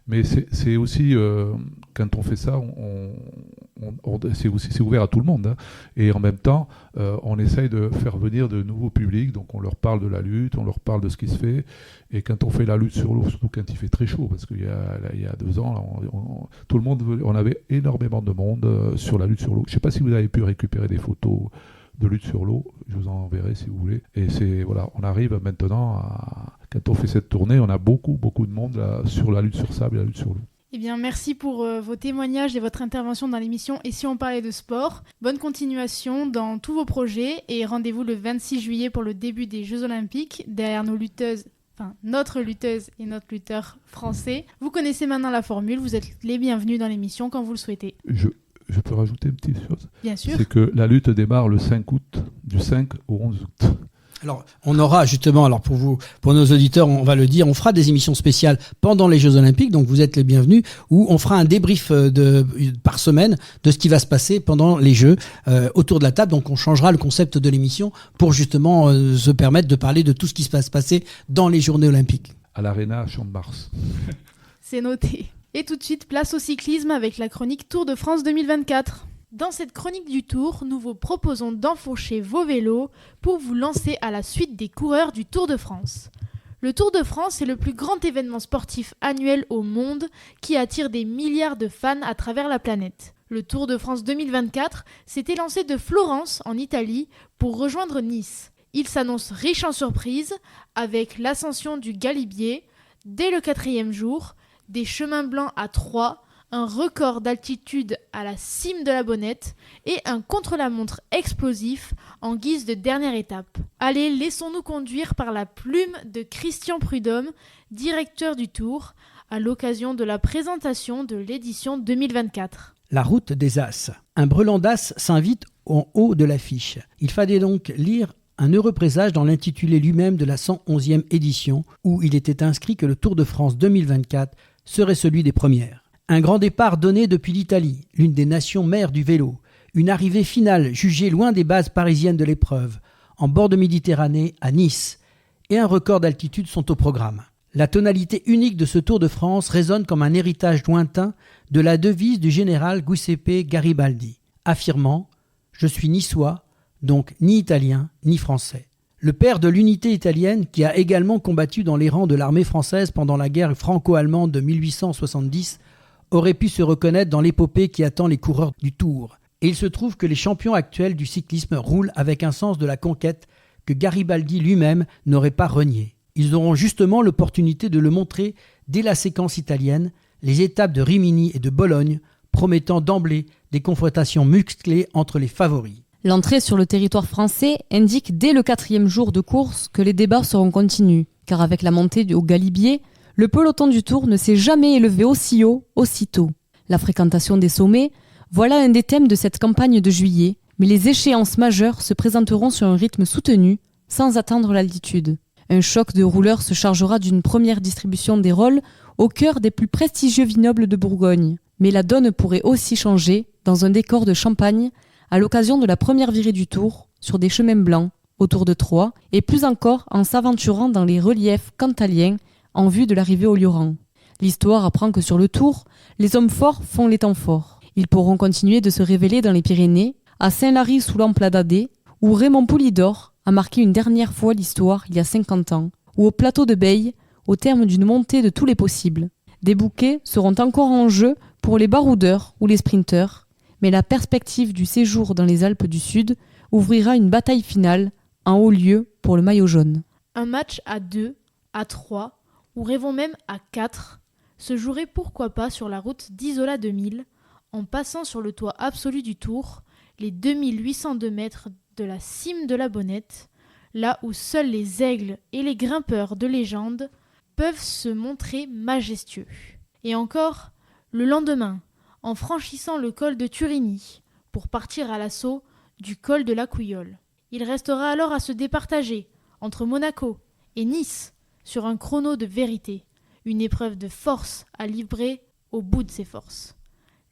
mais c'est aussi, quand on fait ça, c'est ouvert à tout le monde, hein. Et en même temps, on essaye de faire venir de nouveaux publics, donc on leur parle de la lutte, on leur parle de ce qui se fait, et quand on fait la lutte sur l'eau, surtout quand il fait très chaud, parce qu'il y a 2 ans, là, tout le monde, on avait énormément de monde sur la lutte sur l'eau. Je ne sais pas si vous avez pu récupérer des photos de lutte sur l'eau, je vous en enverrai si vous voulez. Et on arrive maintenant quand on fait cette tournée, on a beaucoup de monde là, sur la lutte sur sable et la lutte sur l'eau. Eh bien, merci pour vos témoignages et votre intervention dans l'émission Et si on parlait de sport. Bonne continuation dans tous vos projets et rendez-vous le 26 juillet pour le début des Jeux Olympiques derrière notre lutteuse et notre lutteur français. Vous connaissez maintenant la formule, vous êtes les bienvenus dans l'émission quand vous le souhaitez. Je peux rajouter une petite chose? Bien sûr. C'est que la lutte démarre le 5 août, du 5 au 11 août. Alors, on aura justement, alors pour nos auditeurs, on va le dire, on fera des émissions spéciales pendant les Jeux Olympiques, donc vous êtes les bienvenus, où on fera un débrief par semaine de ce qui va se passer pendant les Jeux autour de la table. Donc on changera le concept de l'émission pour justement se permettre de parler de tout ce qui se va se passer dans les Journées Olympiques. À l'Arena Champ-de-Mars. C'est noté. Et tout de suite, place au cyclisme avec la chronique Tour de France 2024. Dans cette chronique du Tour, nous vous proposons d'enfourcher vos vélos pour vous lancer à la suite des coureurs du Tour de France. Le Tour de France est le plus grand événement sportif annuel au monde qui attire des milliards de fans à travers la planète. Le Tour de France 2024 s'était lancé de Florence, en Italie, pour rejoindre Nice. Il s'annonce riche en surprises, avec l'ascension du Galibier, dès le 4e jour, des chemins blancs à 3, un record d'altitude à la cime de la Bonnette et un contre-la-montre explosif en guise de dernière étape. Allez, laissons-nous conduire par la plume de Christian Prudhomme, directeur du Tour, à l'occasion de la présentation de l'édition 2024. La route des As. Un brelan d'As s'invite en haut de l'affiche. Il fallait donc lire un heureux présage dans l'intitulé lui-même de la 111e édition, où il était inscrit que le Tour de France 2024 serait celui des premières. Un grand départ donné depuis l'Italie, l'une des nations mères du vélo. Une arrivée finale jugée loin des bases parisiennes de l'épreuve, en bord de Méditerranée, à Nice. Et un record d'altitude sont au programme. La tonalité unique de ce Tour de France résonne comme un héritage lointain de la devise du général Giuseppe Garibaldi, affirmant « Je suis niçois, donc ni italien ni français ». Le père de l'unité italienne, qui a également combattu dans les rangs de l'armée française pendant la guerre franco-allemande de 1870, aurait pu se reconnaître dans l'épopée qui attend les coureurs du Tour. Et il se trouve que les champions actuels du cyclisme roulent avec un sens de la conquête que Garibaldi lui-même n'aurait pas renié. Ils auront justement l'opportunité de le montrer dès la séquence italienne, les étapes de Rimini et de Bologne, promettant d'emblée des confrontations musclées entre les favoris. L'entrée sur le territoire français indique dès le 4e jour de course que les débats seront continus, car avec la montée au Galibier, le peloton du Tour ne s'est jamais élevé aussi haut, aussitôt. La fréquentation des sommets, voilà un des thèmes de cette campagne de juillet, mais les échéances majeures se présenteront sur un rythme soutenu, sans atteindre l'altitude. Un choc de rouleurs se chargera d'une première distribution des rôles au cœur des plus prestigieux vignobles de Bourgogne. Mais la donne pourrait aussi changer dans un décor de champagne à l'occasion de la première virée du Tour, sur des chemins blancs, autour de Troyes, et plus encore en s'aventurant dans les reliefs cantaliens en vue de l'arrivée au Lioran. L'histoire apprend que sur le Tour, les hommes forts font les temps forts. Ils pourront continuer de se révéler dans les Pyrénées, à Saint-Lary-sous-Lampladadé, où Raymond Poulidor a marqué une dernière fois l'histoire il y a 50 ans, ou au plateau de Beille, au terme d'une montée de tous les possibles. Des bouquets seront encore en jeu pour les baroudeurs ou les sprinteurs, mais la perspective du séjour dans les Alpes du Sud ouvrira une bataille finale, en haut lieu pour le maillot jaune. Un match à 2, à 3, ou rêvons même à 4, se jouerait pourquoi pas sur la route d'Isola 2000, en passant sur le toit absolu du Tour, les 2802 mètres de la cime de la Bonnette, là où seuls les aigles et les grimpeurs de légende peuvent se montrer majestueux. Et encore, le lendemain, en franchissant le col de Turini, pour partir à l'assaut du col de la Couillole. Il restera alors à se départager entre Monaco et Nice sur un chrono de vérité, une épreuve de force à livrer au bout de ses forces.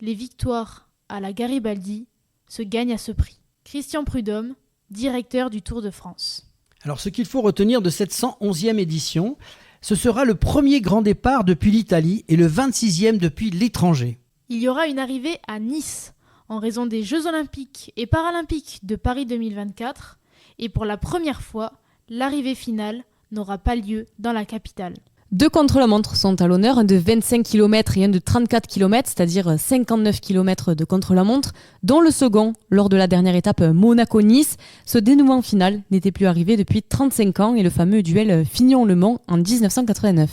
Les victoires à la Garibaldi se gagnent à ce prix. Christian Prudhomme, directeur du Tour de France. Alors ce qu'il faut retenir de cette 111e édition, ce sera le premier grand départ depuis l'Italie et le 26e depuis l'étranger. Il y aura une arrivée à Nice, en raison des Jeux Olympiques et Paralympiques de Paris 2024, et pour la première fois, l'arrivée finale n'aura pas lieu dans la capitale. 2 contre-la-montre sont à l'honneur, un de 25 km et un de 34 km, c'est-à-dire 59 km de contre-la-montre, dont le second, lors de la dernière étape Monaco-Nice. Ce dénouement final n'était plus arrivé depuis 35 ans et le fameux duel Fignon-Le Mans en 1989.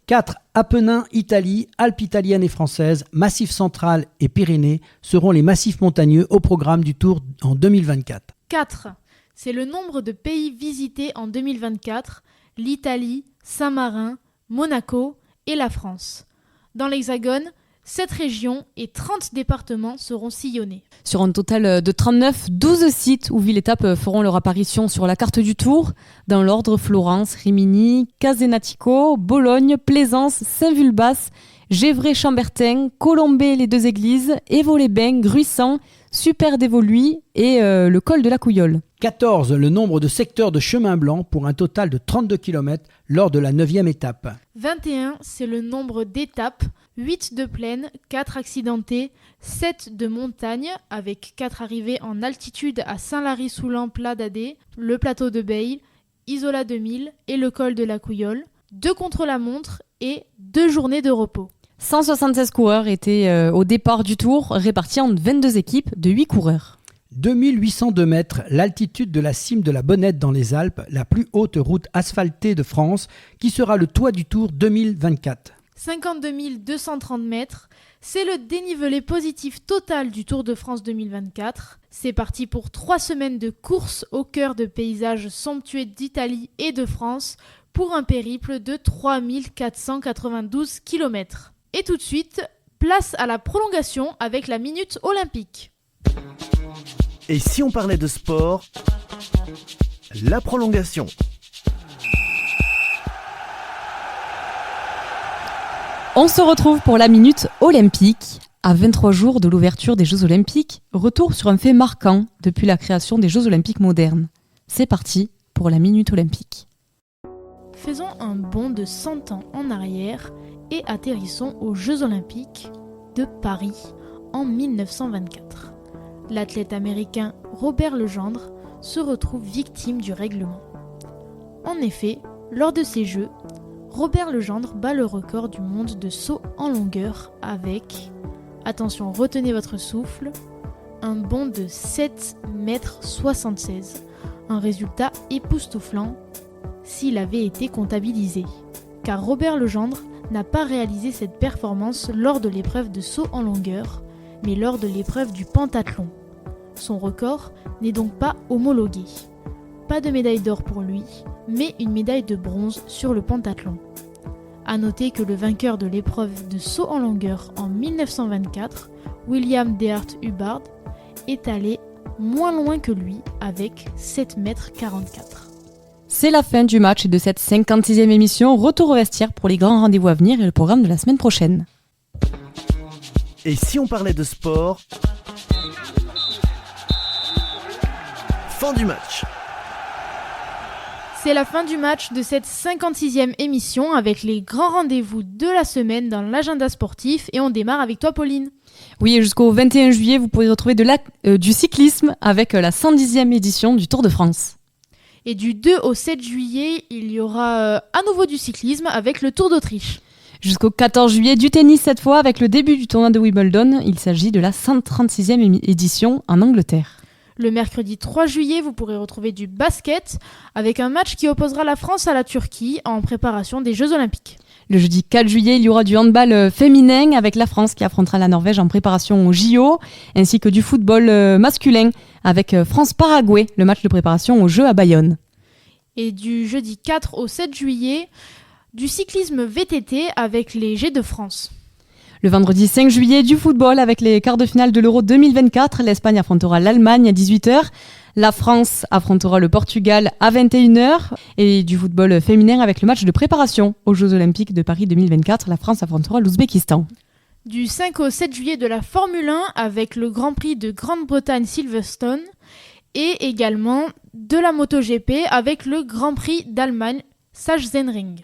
4 Apennins, Italie, Alpes italiennes et françaises, Massif central et Pyrénées seront les massifs montagneux au programme du Tour en 2024. 4. C'est le nombre de pays visités en 2024, l'Italie, Saint-Marin, Monaco et la France. Dans l'Hexagone, 7 régions et 30 départements seront sillonnés. Sur un total de 39, 12 sites ou villes-étapes feront leur apparition sur la carte du Tour, dans l'ordre Florence, Rimini, Casenatico, Bologne, Plaisance, Saint-Vulbas, Gévray-Chambertin, Colombey les 2 églises, Évaux-les-Bains, Gruissant, Super-d'Évoluy et le col de la Couillole. 14, le nombre de secteurs de chemin blanc pour un total de 32 km lors de la 9e étape. 21, c'est le nombre d'étapes, 8 de plaine, 4 accidentées, 7 de montagne, avec 4 arrivées en altitude à Saint-Lary-sous-Lampladadé, le plateau de Beille, Isola 2000 et le col de la Couillole, 2 contre-la-montre et 2 journées de repos. 176 coureurs étaient au départ du Tour, répartis en 22 équipes de 8 coureurs. 2802 mètres, l'altitude de la cime de la Bonnette dans les Alpes, la plus haute route asphaltée de France, qui sera le toit du Tour 2024. 52 230 mètres, c'est le dénivelé positif total du Tour de France 2024. C'est parti pour 3 semaines de course au cœur de paysages somptueux d'Italie et de France pour un périple de 3492 km. Et tout de suite, place à la prolongation avec la Minute Olympique. Et si on parlait de sport, la prolongation. On se retrouve pour la Minute Olympique. À 23 jours de l'ouverture des Jeux Olympiques, retour sur un fait marquant depuis la création des Jeux Olympiques modernes. C'est parti pour la Minute Olympique. Faisons un bond de 100 ans en arrière et atterrissons aux Jeux Olympiques de Paris en 1924. L'athlète américain Robert Legendre se retrouve victime du règlement. En effet, lors de ces Jeux, Robert Legendre bat le record du monde de saut en longueur avec, attention, retenez votre souffle, un bond de 7,76 m, un résultat époustouflant s'il avait été comptabilisé. Car Robert Legendre n'a pas réalisé cette performance lors de l'épreuve de saut en longueur, mais lors de l'épreuve du pentathlon. Son record n'est donc pas homologué. Pas de médaille d'or pour lui, mais une médaille de bronze sur le pentathlon. A noter que le vainqueur de l'épreuve de saut en longueur en 1924, William Deart Hubbard, est allé moins loin que lui avec 7,44 m. C'est la fin du match et de cette 56e émission. Retour au vestiaire pour les grands rendez-vous à venir et le programme de la semaine prochaine. Et si on parlait de sport ? Fin du match. C'est la fin du match de cette 56e émission avec les grands rendez-vous de la semaine dans l'agenda sportif et on démarre avec toi Pauline. Oui, et jusqu'au 21 juillet, vous pourrez retrouver du cyclisme avec la 110e édition du Tour de France. Et du 2 au 7 juillet, il y aura à nouveau du cyclisme avec le Tour d'Autriche. Jusqu'au 14 juillet, du tennis cette fois avec le début du tournoi de Wimbledon. Il s'agit de la 136e édition en Angleterre. Le mercredi 3 juillet, vous pourrez retrouver du basket avec un match qui opposera la France à la Turquie en préparation des Jeux Olympiques. Le jeudi 4 juillet, il y aura du handball féminin avec la France qui affrontera la Norvège en préparation au JO, ainsi que du football masculin avec France-Paraguay, le match de préparation aux Jeux à Bayonne. Et du jeudi 4 au 7 juillet, du cyclisme VTT avec les Jets de France. Le vendredi 5 juillet, du football avec les quarts de finale de l'Euro 2024. L'Espagne affrontera l'Allemagne à 18h. La France affrontera le Portugal à 21h. Et du football féminin avec le match de préparation aux Jeux Olympiques de Paris 2024. La France affrontera l'Ouzbékistan. Du 5 au 7 juillet de la Formule 1 avec le Grand Prix de Grande-Bretagne Silverstone. Et également de la MotoGP avec le Grand Prix d'Allemagne Sachsenring.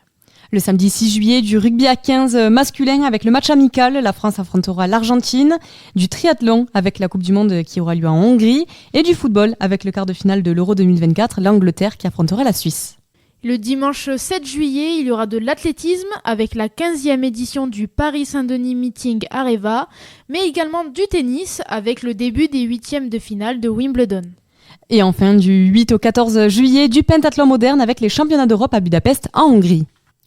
Le samedi 6 juillet, du rugby à 15 masculin avec le match amical. La France affrontera l'Argentine. Du triathlon avec la Coupe du Monde qui aura lieu en Hongrie. Et du football avec le quart de finale de l'Euro 2024, l'Angleterre qui affrontera la Suisse. Le dimanche 7 juillet, il y aura de l'athlétisme avec la 15e édition du Paris Saint-Denis Meeting Areva, mais également du tennis avec le début des 8e de finale de Wimbledon. Et enfin, du 8 au 14 juillet, du pentathlon moderne avec les championnats d'Europe à Budapest en Hongrie.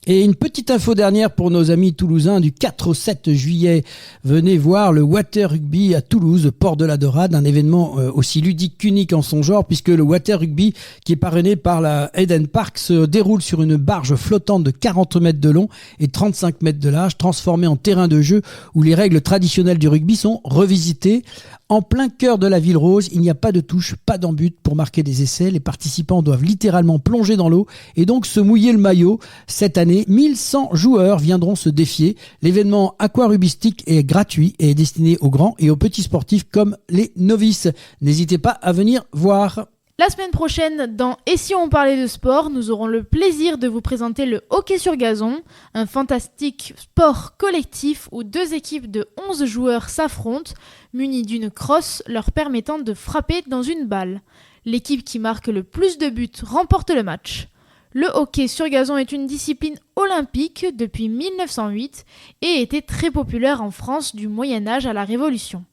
Et une petite info dernière pour nos amis toulousains, du 4 au 7 juillet, venez voir le Water Rugby à Toulouse, port de la Dorade, un événement aussi ludique qu'unique en son genre, puisque le Water Rugby, qui est parrainé par la Eden Park, se déroule sur une barge flottante de 40 mètres de long et 35 mètres de large, transformée en terrain de jeu où les règles traditionnelles du rugby sont revisitées. En plein cœur de la ville rose, il n'y a pas de touche, pas d'embut pour marquer des essais. Les participants doivent littéralement plonger dans l'eau et donc se mouiller le maillot. Cette année, 1100 joueurs viendront se défier. L'événement aquarubistique est gratuit et est destiné aux grands et aux petits sportifs comme les novices. N'hésitez pas à venir voir. La semaine prochaine, dans Et si on parlait de sport, nous aurons le plaisir de vous présenter le hockey sur gazon, un fantastique sport collectif où deux équipes de 11 joueurs s'affrontent, munies d'une crosse leur permettant de frapper dans une balle. L'équipe qui marque le plus de buts remporte le match. Le hockey sur gazon est une discipline olympique depuis 1908 et était très populaire en France du Moyen-Âge à la Révolution.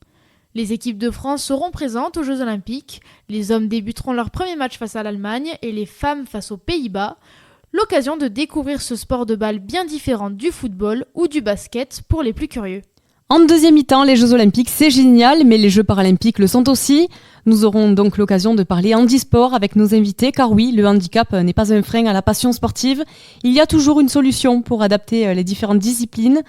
Les équipes de France seront présentes aux Jeux Olympiques, les hommes débuteront leur premier match face à l'Allemagne et les femmes face aux Pays-Bas, l'occasion de découvrir ce sport de balle bien différent du football ou du basket pour les plus curieux. En deuxième mi-temps, les Jeux Olympiques, c'est génial, mais les Jeux Paralympiques le sont aussi. Nous aurons donc l'occasion de parler handisport avec nos invités, car oui, le handicap n'est pas un frein à la passion sportive. Il y a toujours une solution pour adapter les différentes disciplines.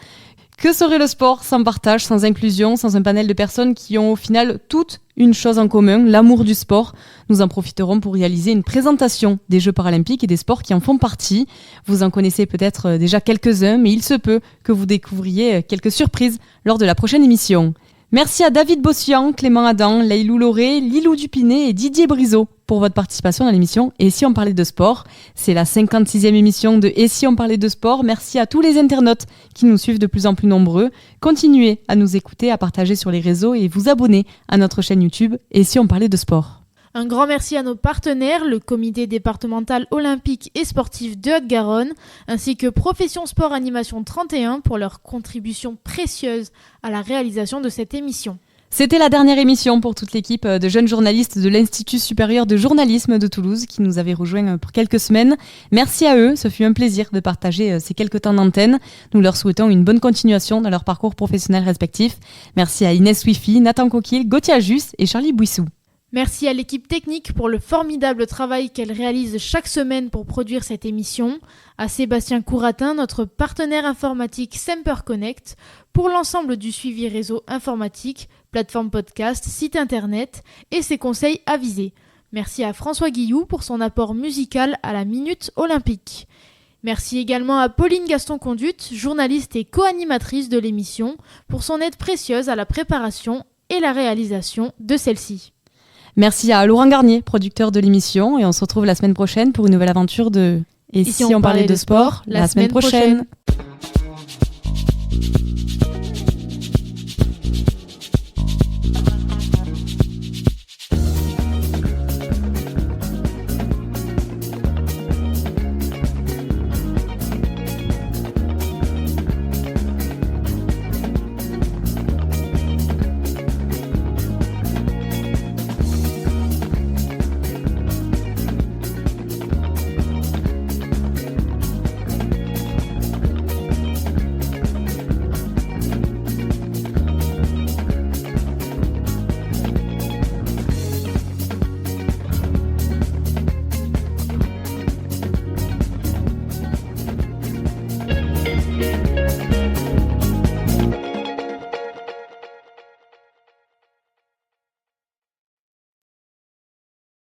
Que serait le sport sans partage, sans inclusion, sans un panel de personnes qui ont au final toutes une chose en commun, l'amour du sport? Nous en profiterons pour réaliser une présentation des Jeux Paralympiques et des sports qui en font partie. Vous en connaissez peut-être déjà quelques-uns, mais il se peut que vous découvriez quelques surprises lors de la prochaine émission. Merci à David Bossian, Clément Adam, Leïlou Lauré, Lilou Dupinet et Didier Briseau pour votre participation dans l'émission Et si on parlait de sport. C'est la 56e émission de Et si on parlait de sport. Merci à tous les internautes qui nous suivent de plus en plus nombreux. Continuez à nous écouter, à partager sur les réseaux et vous abonner à notre chaîne YouTube Et si on parlait de sport. Un grand merci à nos partenaires, le comité départemental olympique et sportif de Haute-Garonne, ainsi que Profession Sport Animation 31 pour leur contribution précieuse à la réalisation de cette émission. C'était la dernière émission pour toute l'équipe de jeunes journalistes de l'Institut supérieur de journalisme de Toulouse qui nous avait rejoints pour quelques semaines. Merci à eux, ce fut un plaisir de partager ces quelques temps d'antenne. Nous leur souhaitons une bonne continuation dans leur parcours professionnel respectif. Merci à Inès Wifi, Nathan Coquille, Gauthier Ajus et Charlie Bouissou. Merci à l'équipe technique pour le formidable travail qu'elle réalise chaque semaine pour produire cette émission, à Sébastien Couratin, notre partenaire informatique Semper Connect, pour l'ensemble du suivi réseau informatique, plateforme podcast, site internet et ses conseils avisés. Merci à François Guilloux pour son apport musical à la Minute Olympique. Merci également à Pauline Gaston-Conduite, journaliste et co-animatrice de l'émission, pour son aide précieuse à la préparation et la réalisation de celle-ci. Merci à Laurent Garnier, producteur de l'émission, et on se retrouve la semaine prochaine pour une nouvelle aventure de Et si on parlait de sport la semaine prochaine.